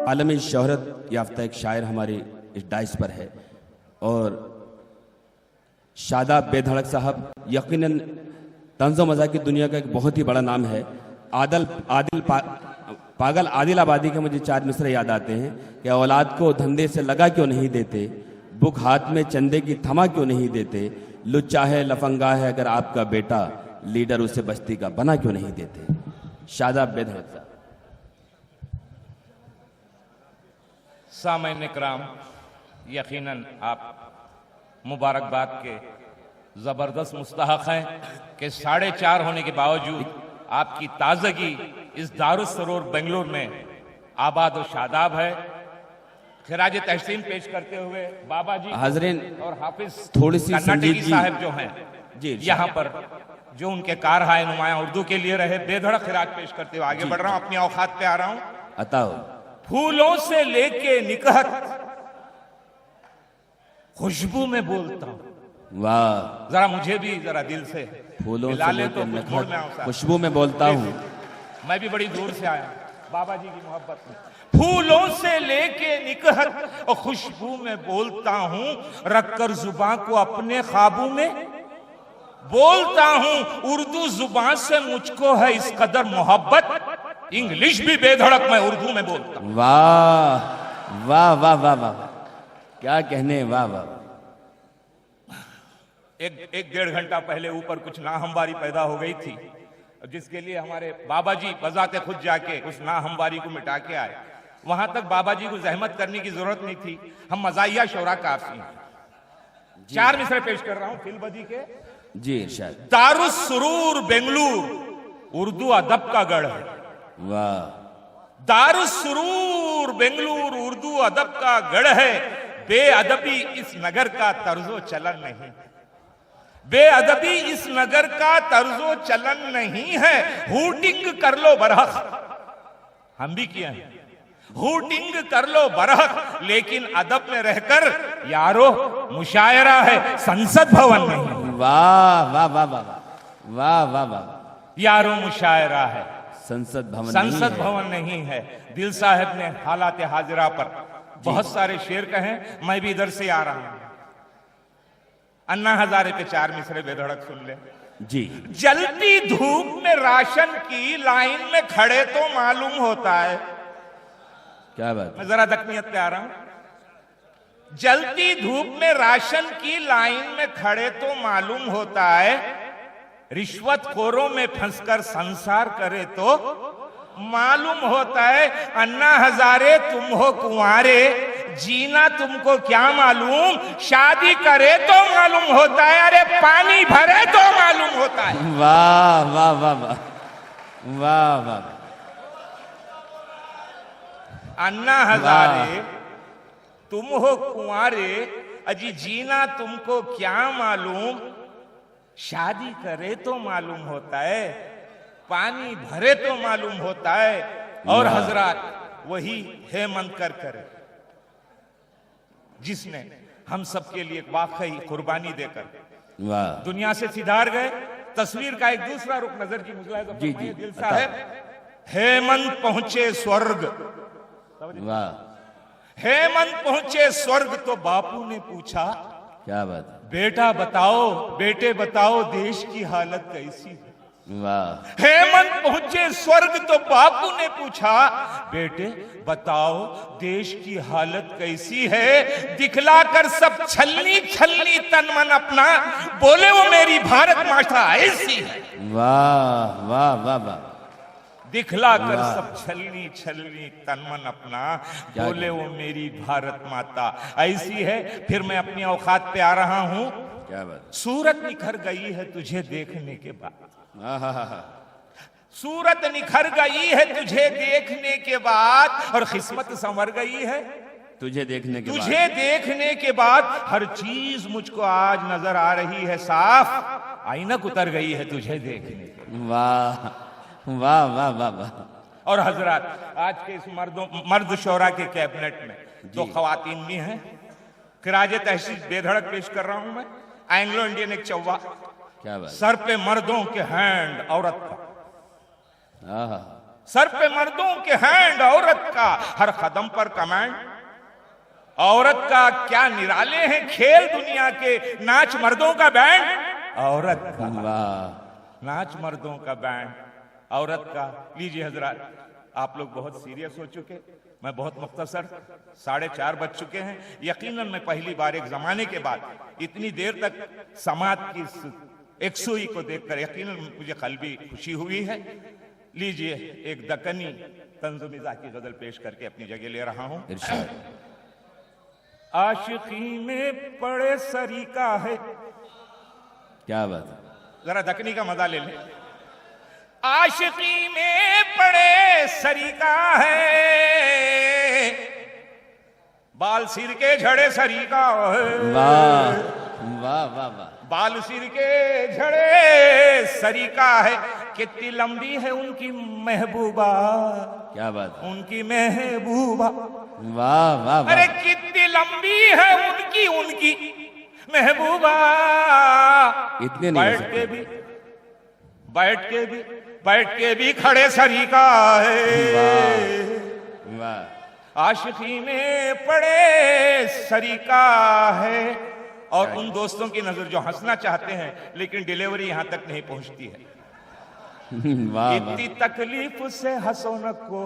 आलमी शोहरत याफ्ता एक शायर हमारे इस डाइस पर है और शादाब बेधड़क साहब यकीनन तंज़ो मज़ा की दुनिया का एक बहुत ही बड़ा नाम है। पागल आदिल आबादी के मुझे 4 मिसरे याद आते हैं कि औलाद को धंधे से लगा क्यों नहीं देते, बुक हाथ में चंदे की थमा क्यों नहीं देते, लुच्चा है लफंगा है अगर आपका बेटा, लीडर उसे बस्ती का बना क्यों नहीं देते। शादाब बेधड़क साहब। सामईन इकराम, यकीनन आप मुबारकबाद के ज़बरदस्त मुस्तहक़ हैं कि 4:30 होने के बावजूद आपकी ताज़गी इस दारुस सरोर बेंगलुरु में आबाद और शादाब है। खिराज तहसीन पेश करते हुए बाबा जी हाज़रीन और हाफिज थोड़ी सी कर्नाटकी साहब जो हैं जी यहाँ पर जो उनके कारहाय नुमाया उर्दू के लिए रहे, बेधड़क खिराज पेश करते हुए आगे बढ़ रहा हूँ, अपनी औकात पे आ रहा हूँ। अताओ। फूलों से लेके निकहत खुशबू में बोलता हूं। वाह। जरा मुझे भी जरा दिल से फूलों मिला से ले लेकर तो कुछ मोड़ में आऊं साहब। खुशबू में बोलता हूँ। मैं भी बड़ी दूर से आया बाबा जी की मोहब्बत में। फूलों से लेके निकहत और खुशबू में बोलता हूं, रखकर जुबान को अपने काबू में बोलता हूं। उर्दू जुबान से मुझको है इस कदर मोहब्बत, इंग्लिश भी बेधड़क मैं उर्दू में बोलता हूं। वाह वाह वाह वाह वाह, क्या कहने। वाह वाह। एक 1.5 घंटा पहले ऊपर कुछ नाहमवारी पैदा हो गई थी, जिसके लिए हमारे बाबा जी बजाते खुद जाके उस नाहमवारी को मिटा के आए। वहां तक बाबा जी को जहमत करने की जरूरत नहीं थी, हम मजाहिया शौरा काफी हैं। 4 मिसरे पेश कर रहा हूं फिल्मबदी के। जी इरशाद। दारुस सुरूर बेंगलुरु उर्दू अदब का गढ़ है। वाह। दारुस सुरूर बेंगलुरु उर्दू अदब का गढ़ है। बेअदबी इस नगर का तर्जो चलन नहीं, बेअदबी इस नगर का तर्जो चलन नहीं है। हूटिंग कर लो बरहक, हम भी किए हैं, हूटिंग कर लो बरहक, लेकिन अदब में रहकर यारो मुशायरा है, संसद भवन नहीं। वाह वाह वाह वाह वाह वाह वाह। यारो मुशायरा है, संसद भवन संसद भवन नहीं है। दिल साहब ने हालात हाजिरा पर बहुत सारे शेर कहे, मैं भी इधर से आ रहा हूं। अन्ना हजारे पे 4 मिसरे बेधड़क सुन ले। जी। जलती धूप में राशन की लाइन में खड़े तो मालूम होता है। क्या बात। मैं जरा दकमियत पे आ रहा हूं। जलती धूप में राशन की लाइन में खड़े तो मालूम होता है। रिश्वतखोरों में फंसकर संसार करे तो मालूम होता है। अन्ना हजारे तुम हो कुंवारे, जीना तुमको क्या मालूम, शादी करे तो मालूम होता है, अरे पानी भरे तो मालूम होता है। वाह वाह वाह वाह वाह वाह। अन्ना हजारे तुम हो कुंवारे, अजी जीना तुमको क्या मालूम, शादी करे तो मालूम होता है, पानी भरे तो मालूम होता है। और हजरात वही हेमंत कर करे जिसने हम सबके लिए वाकई कुर्बानी देकर वाह दुनिया से सिधार गए। तस्वीर का एक दूसरा रुख नजर की मुझे जी जी दिल साहब। हेमंत पहुंचे स्वर्ग, वाह। हेमंत पहुंचे स्वर्ग तो बापू ने पूछा, क्या बात। बेटा बताओ, बेटे बताओ देश की हालत कैसी है। वाह। हेमंत पहुंचे स्वर्ग तो बापू ने पूछा, बेटे बताओ देश की हालत कैसी है। दिखलाकर सब छलनी छलनी तन मन अपना, बोले वो मेरी भारत माता ऐसी है। वाह वाह वाह वाह। दिखला कर सब छलनी छलनी तन मन अपना, बोले वो मेरी भारत माता ऐसी है। फिर मैं अपनी औकात पे आ रहा हूं। क्या बात। सूरत निखर गई है तुझे देखने के बाद, सूरत निखर गई है तुझे देखने के बाद, और किस्मत संवर गई है तुझे देखने के बाद, तुझे देखने के बाद। हर चीज मुझको आज नजर आ रही है साफ, आईनक उतर गई है तुझे देखने के। वाह वाह वाह वाह वाह। और हजरत आज के इस मर्द शोरा के कैबिनेट में दो खवातीन भी हैं। खिराज तहसीस बेधड़क पेश कर रहा हूं मैं। एंग्लो इंडियन एक चौवा, क्या बात। सर पे मर्दों के हैंड औरत का, सर पे मर्दों के हैंड औरत का, हर कदम पर कमांड औरत का। क्या निराले हैं खेल दुनिया के, नाच मर्दों का बैंड औरत का, नाच मर्दों का बैंड औरत का। लीजिए हजरत, आप लोग बहुत सीरियस हो चुके, मैं बहुत मुख्तसर, 4:30 बज चुके हैं। यकीनन मैं पहली बार एक जमाने के बाद इतनी देर तक समाज की एक सुई को देखकर यकीनन मुझे कल्बी खुशी हुई है। लीजिए एक दक्कनी तंजुमिज़ा की गजल पेश करके अपनी जगह ले रहा हूं। आशिकी में पड़े सरीका है। क्या बात। जरा दक्कनी का मजा ले ले। आशिकी में पड़े सरीका है, बाल सिर के झड़े सरीका है। वाह वाह वाह वाह। बाल सिर के झड़े सरीका है, कितनी लंबी है उनकी महबूबा। क्या बात। उनकी महबूबा, वाह वाह वाह। अरे कितनी लंबी है उनकी महबूबा। इतने नहीं बैठ के भी खड़े सरीका है। वाह। आशिकी में पड़े सरीका है। और उन दोस्तों की नजर जो हंसना चाहते हैं लेकिन डिलीवरी यहां तक नहीं पहुंचती है। वाह। इतनी तकलीफ से हंसो नको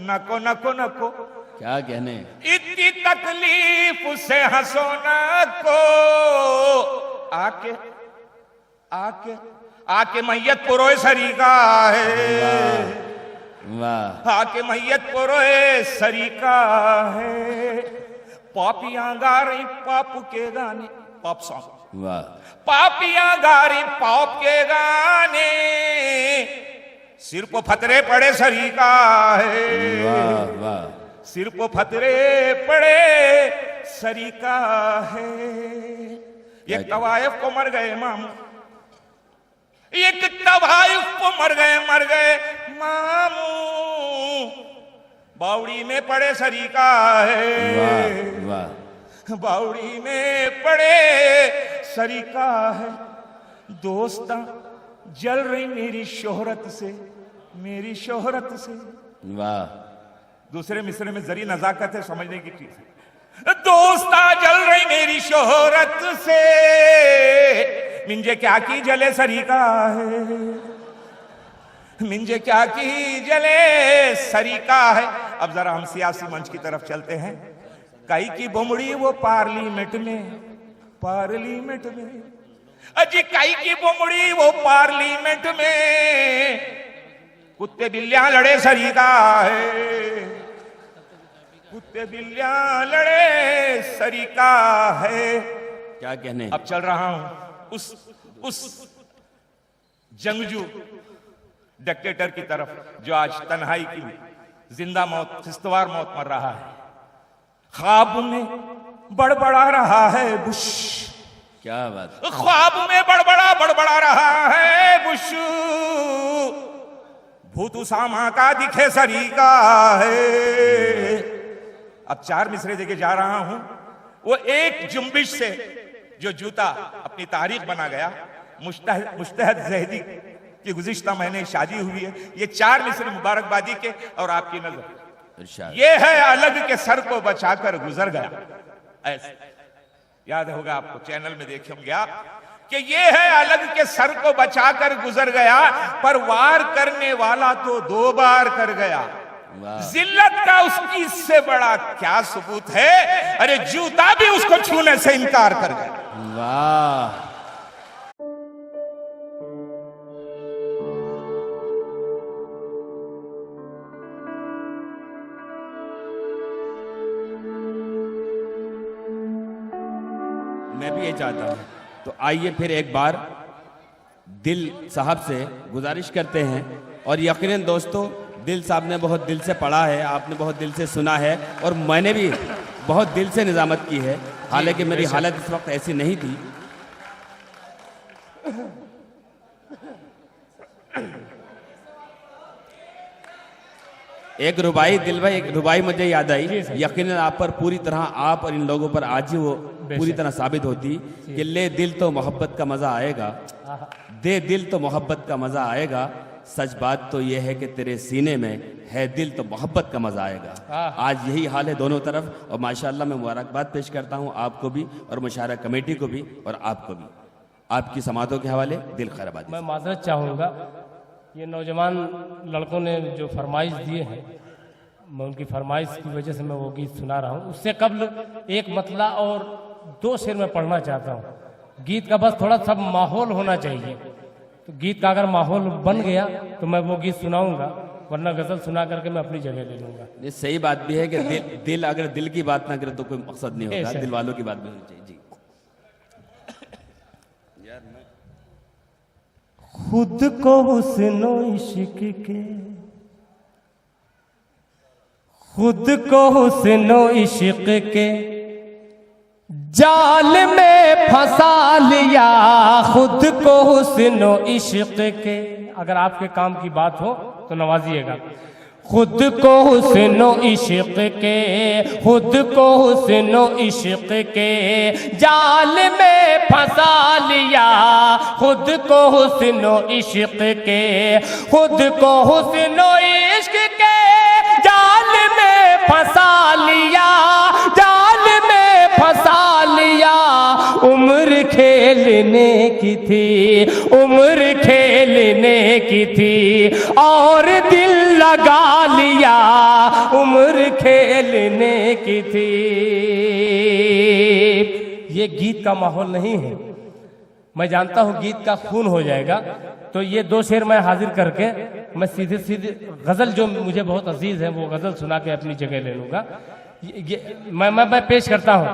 नको नको नको। क्या कहने। इतनी तकलीफ से हंसो नको, आके आके आके मैयत पुरोए सरीका है। वाह। आके मैयत पुरोए सरीका है। पापियां गा रही पाप के गाने, पॉप सॉन्ग। वाह। पापियां गा रही पॉप के गाने, सिर को फतरे पड़े सरीका है। वाह वाह। सिर को फतरे पड़े सरीका है। एक तवायफ को मर गए मामू, एक तवायफ को मर गए मामू, बावड़ी में पड़े सरीका है। वाह वाह। बावड़ी में पड़े सरीका है। दोस्ता जल रही मेरी शोहरत से, मेरी शोहरत से। वाह। दूसरे मिसरे में जरी नजाकत है, समझने की चीज है। दोस्ता जल रही मेरी शोहरत से, मिंजे क्या की जले सरीका है। मिंजे क्या की जले सरीका है। अब जरा हम सियासी मंच की तरफ चलते हैं। काई की बुमड़ी वो पार्लियामेंट में, पार्लियामेंट में, अजी काई की बुमड़ी वो पार्लियामेंट में, कुत्ते बिल्लियां लड़े सरीका है। कुत्ते बिल्लियां लड़े सरीका है। क्या कहने। अब चल रहा हूं उस जंगजू डिक्टेटर की तरफ जो आज तन्हाई की जिंदा मौत, किस्तवार मौत मर रहा है। ख्वाब में बड़बड़ा रहा है बुश। क्या बात। ख्वाब में बड़बड़ा रहा है बुश, भूत उसामा का दिखे सरीका है। अब 4 मिसरे देके जा रहा हूं। वो एक जुम्बिश से जो जूता अपनी तारीख बना गया, मुश्तहद ज़हदी की गुज़िश्ता महीने शादी हुई है। ये 4 मिसरे मुबारकबादी के और आपकी नजर। ये है अलग के सर को बचाकर गुजर गया। ऐसे याद होगा आपको, चैनल में देखे होंगे आप कि ये है अलग के सर को बचाकर गुजर गया, पर वार करने वाला तो 2 बार कर गया। जिल्लत का उसकी इससे बड़ा क्या सबूत है। अरे जूता भी उसको छूने से इनकार कर गया। वाह। मैं भी ये चाहता हूँ। तो आइए फिर एक बार दिल साहब से गुजारिश करते हैं, और यकीनन दोस्तों दिल साहब ने बहुत दिल से पढ़ा है, आपने बहुत दिल से सुना है, और मैंने भी बहुत दिल से निजामत की है, हालांकि मेरी हालत इस वक्त ऐसी नहीं थी। एक रुबाई दिल भाई, एक रुबाई मुझे याद आई, यकीनन आप पर पूरी तरह, आप और इन लोगों पर आज ही वो पूरी तरह साबित होती कि ले दिल तो मोहब्बत का मजा आएगा, दे दिल तो मोहब्बत का मजा आएगा, सच बात तो ये है कि तेरे सीने में है दिल तो मोहब्बत का मजा आएगा। आज यही हाल है दोनों तरफ, और माशाअल्लाह मैं मुबारकबाद पेश करता हूँ आपको भी और मुशायरा कमेटी को भी और आपको भी, आपकी समातों के हवाले दिल खैराबादी। मैं माजरत चाहूँगा, ये नौजवान लड़कों ने जो फरमाइश दिए हैं, मैं उनकी फरमाइश की वजह से मैं वो गीत सुना रहा हूँ। उससे कबल एक मतला और 2 शेर मैं पढ़ना चाहता हूँ। गीत का बस थोड़ा सा माहौल होना चाहिए, तो गीत का अगर माहौल बन गया तो मैं वो गीत सुनाऊंगा, वरना गजल सुना करके मैं अपनी जगह ले लूंगा। ये सही बात भी है कि दिल अगर दिल की बात ना करे तो कोई मकसद नहीं होता, दिल वालों की बात भी होनी चाहिए। जी खुद को हुस्नो इश्क के, खुद को हुस्नो इश्क के जाल में फंसा लिया, खुद को हुस्नो इश्क के। अगर आपके काम की बात हो तो नवाजिएगा। खुद को हुस्नो इश्क के, खुद को हुस्नो इश्क के जाल में फंसा लिया, खुद को हुस्नो इश्क के, खुद को हुस्नो इश्क के जाल में फंसा लिया, जाल में फंसा लिया। उम्र खेलने की थी, उम्र खेलने की थी और दिल लगा लिया, उम्र खेलने की थी। ये गीत का माहौल नहीं है, मैं जानता हूं गीत का खून हो जाएगा, तो ये 2 शेर मैं हाजिर करके मैं सीधे सीधे गजल जो मुझे बहुत अजीज है वो गजल सुना के अपनी जगह ले लूंगा। मैं पेश करता हूँ।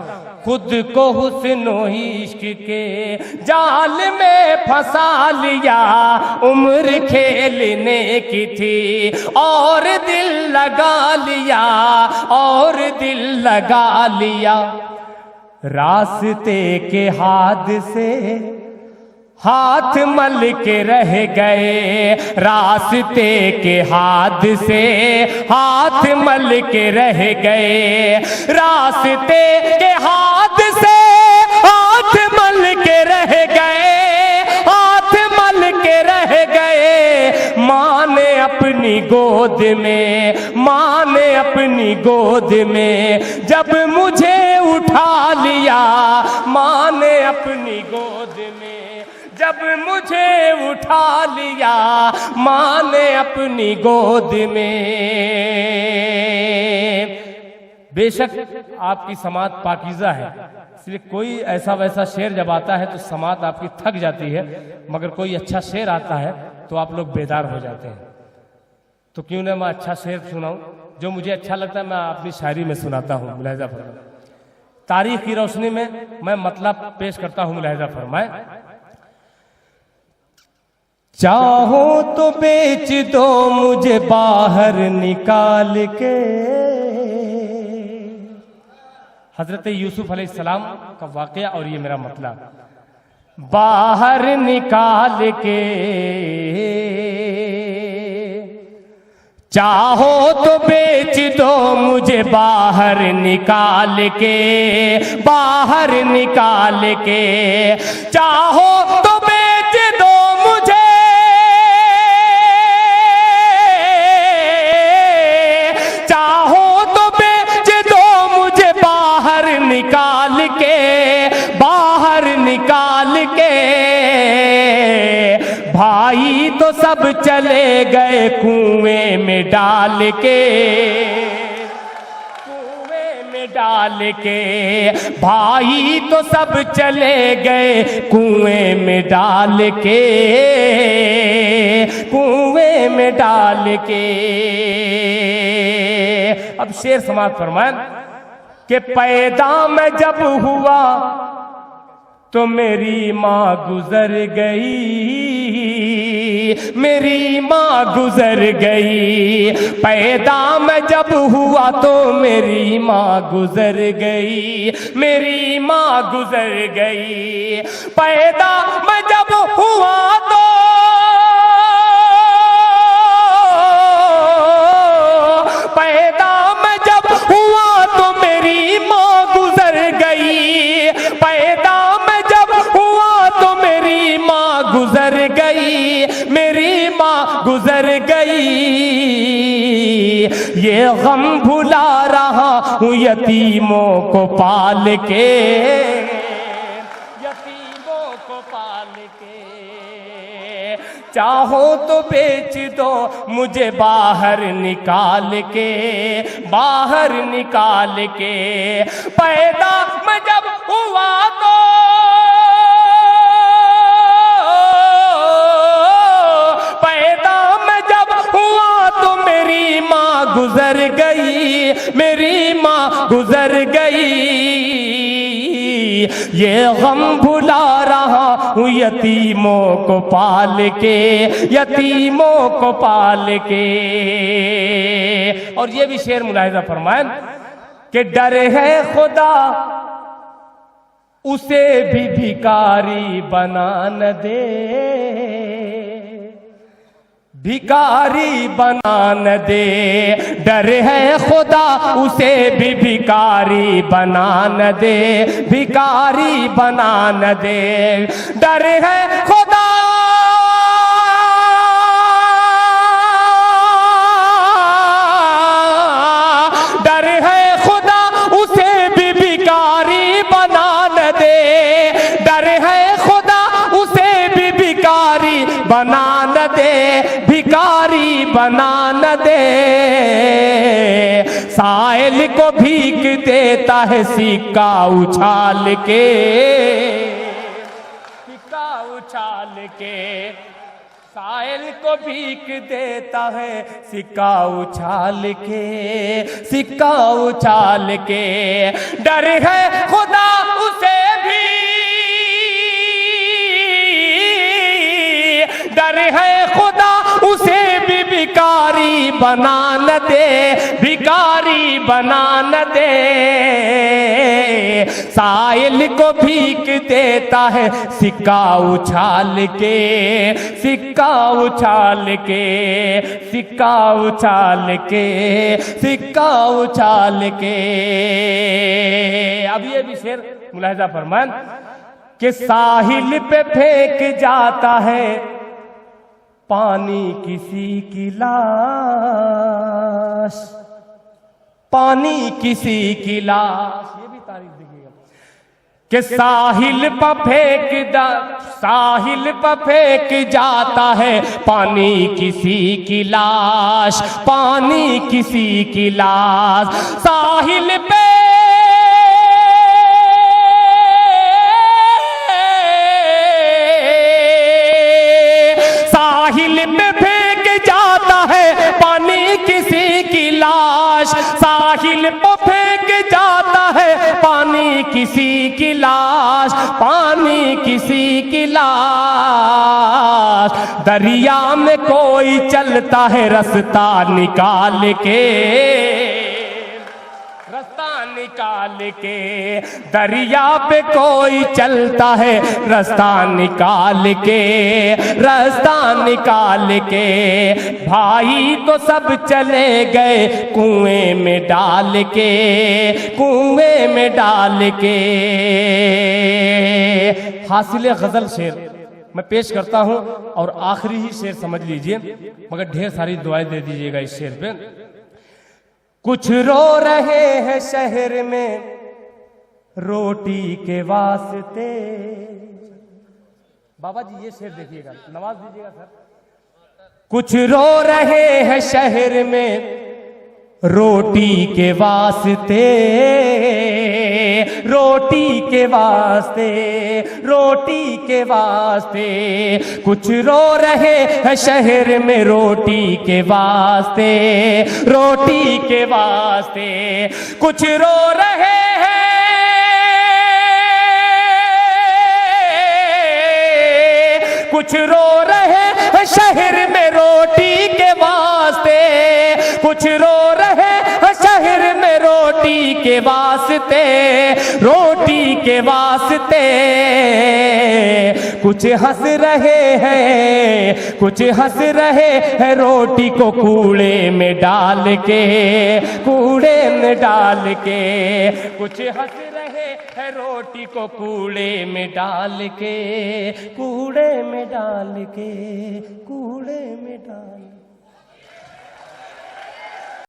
खुद को हुस्नो इश्क के जाल में फंसा लिया, उम्र खेलने की थी और दिल लगा लिया, और दिल लगा लिया। रास्ते के हादसे हाथ मल के रह गए, रास्ते के हादसे हाथ मल के रह गए, रास्ते के हादसे हाथ मल के रह गए, हाथ मल के रह गए। माँ ने अपनी गोद में, माँ ने अपनी गोद में जब मुझे उठा लिया, माँ ने अपनी गोद में जब मुझे उठा लिया, माँ ने अपनी गोद में। बेशक आपकी समात पाकीज़ा है, इसलिए कोई ऐसा वैसा शेर जब आता है तो समात आपकी थक जाती है, मगर कोई अच्छा शेर आता है तो आप लोग बेदार हो जाते हैं। तो क्यों ना मैं अच्छा शेर सुनाऊं, जो मुझे अच्छा लगता है मैं अपनी शायरी में सुनाता हूँ। मुलाहिजा फरमाए, तारीख की रोशनी में मैं मतलब पेश करता हूँ। मुलाहिजा फरमाए, चाहो तो बेच दो मुझे बाहर निकाल के। हजरत यूसुफ अलैहिस्सलाम का वाकया और ये मेरा मतलब, बाहर निकाल के। चाहो तो बेच दो मुझे बाहर निकाल के, बाहर निकाल के। चाहो तो बेच दो मुझे, चाहो तो बेच दो मुझे बाहर निकाल के, बाहर निकाल के। भाई तो सब चले गए कुएं में डाल के, कुएं में डाल के। भाई तो सब चले गए कुएं में डाल के, कुएं में डाल के। अब शेर समाप्त फरमाएं कि पैदा मैं जब हुआ, तो मेरी माँ गुजर गई, मेरी माँ गुजर गई। पैदा मैं जब हुआ तो मेरी माँ गुजर गई, मेरी माँ गुजर गई। पैदा मैं जब हुआ तो पैदा मैं जब हुआ तो मेरी माँ गुजर गई। पैदा मैं जब हुआ तो मेरी माँ गुजर गई, मेरी माँ गुजर गई। ये गम भुला रहा हूँ यतीमों को पाल के, यतीमों को पाल के। चाहो तो बेच दो मुझे बाहर निकाल के, बाहर निकाल के। पैदा मैं जब हुआ तो पैदा मैं जब हुआ तो मेरी माँ गुजर गई, मेरी माँ गुजर गई। ये गम भुला रहा हूँ यतीमों को पाल के, यतीमों को पाल के। और ये भी शेर मुलाहिजा फरमाए कि डर है खुदा उसे भी भिखारी बना न दे, भिखारी बना न दे। डर है खुदा उसे भी भिखारी बना न दे, भिखारी बना न दे। डर है खुदा डर है खुदा उसे भी भिखारी बना न दे, डर है खुदा उसे भी भिखारी बना न दे, भिखारी बना न दे। साइल को भीख देता है सिक्का उछाल के, सिक्का उछाल के। साइल को भीख देता है सिक्का उछाल के, सिक्का उछाल के। डर है खुदा उसे भी, डर है खुदा उसे भी भिखारी बना न दे, भिखारी बना न दे। साइल को भीख देता है सिक्का उछाल के, सिक्का उछाल के, सिक्का उछाल के, सिक्का उछाल के। अब ये भी शेर मुलाहिजा फरमान कि साहिल पे फेंक जाता है पानी किसी की लाश, पानी किसी की लाश। ये भी तारीफ देखिएगा कि साहिल पर साहिल पर फेंक जाता है पानी किसी की लाश, पानी किसी की लाश। साहिल पे साहिल पे फेंक जाता है पानी किसी की लाश, साहिल पे फेंक जाता है पानी किसी की लाश, पानी किसी की लाश। दरिया में कोई चलता है रास्ता निकाल के, रास्ता निकाल के। दरिया पे कोई चलता है रास्ता निकाल के, रास्ता निकाल के। भाई तो सब चले गए कुएं में डाल के, कुएं में डाल के। हासिल गजल शेर मैं पेश करता हूं और आखिरी ही शेर समझ लीजिए, मगर ढेर सारी दुआएं दे दीजिएगा इस शेर पे। कुछ रो रहे हैं शहर में रोटी के वास्ते। बाबा जी ये शेर देखिएगा, नवाज दीजिएगा सर। कुछ रो रहे हैं शहर में रोटी के वास्ते, रोटी के वास्ते, रोटी के वास्ते। कुछ रो रहे हैं शहर में रोटी के वास्ते, रोटी के वास्ते। कुछ रो रहे हैं कुछ रो रहे हैं शहर में रोटी के वास्ते, कुछ रो रहे हैं शहर में रोटी के वास्ते, रोटी के वास्ते। कुछ हंस रहे हैं, कुछ हंस रहे हैं रोटी को कूड़े में डाल के, कूड़े में डाल के। कुछ हंस रहे हैं रोटी को कूड़े में डाल के, कूड़े में डाल के, कूड़े में डाल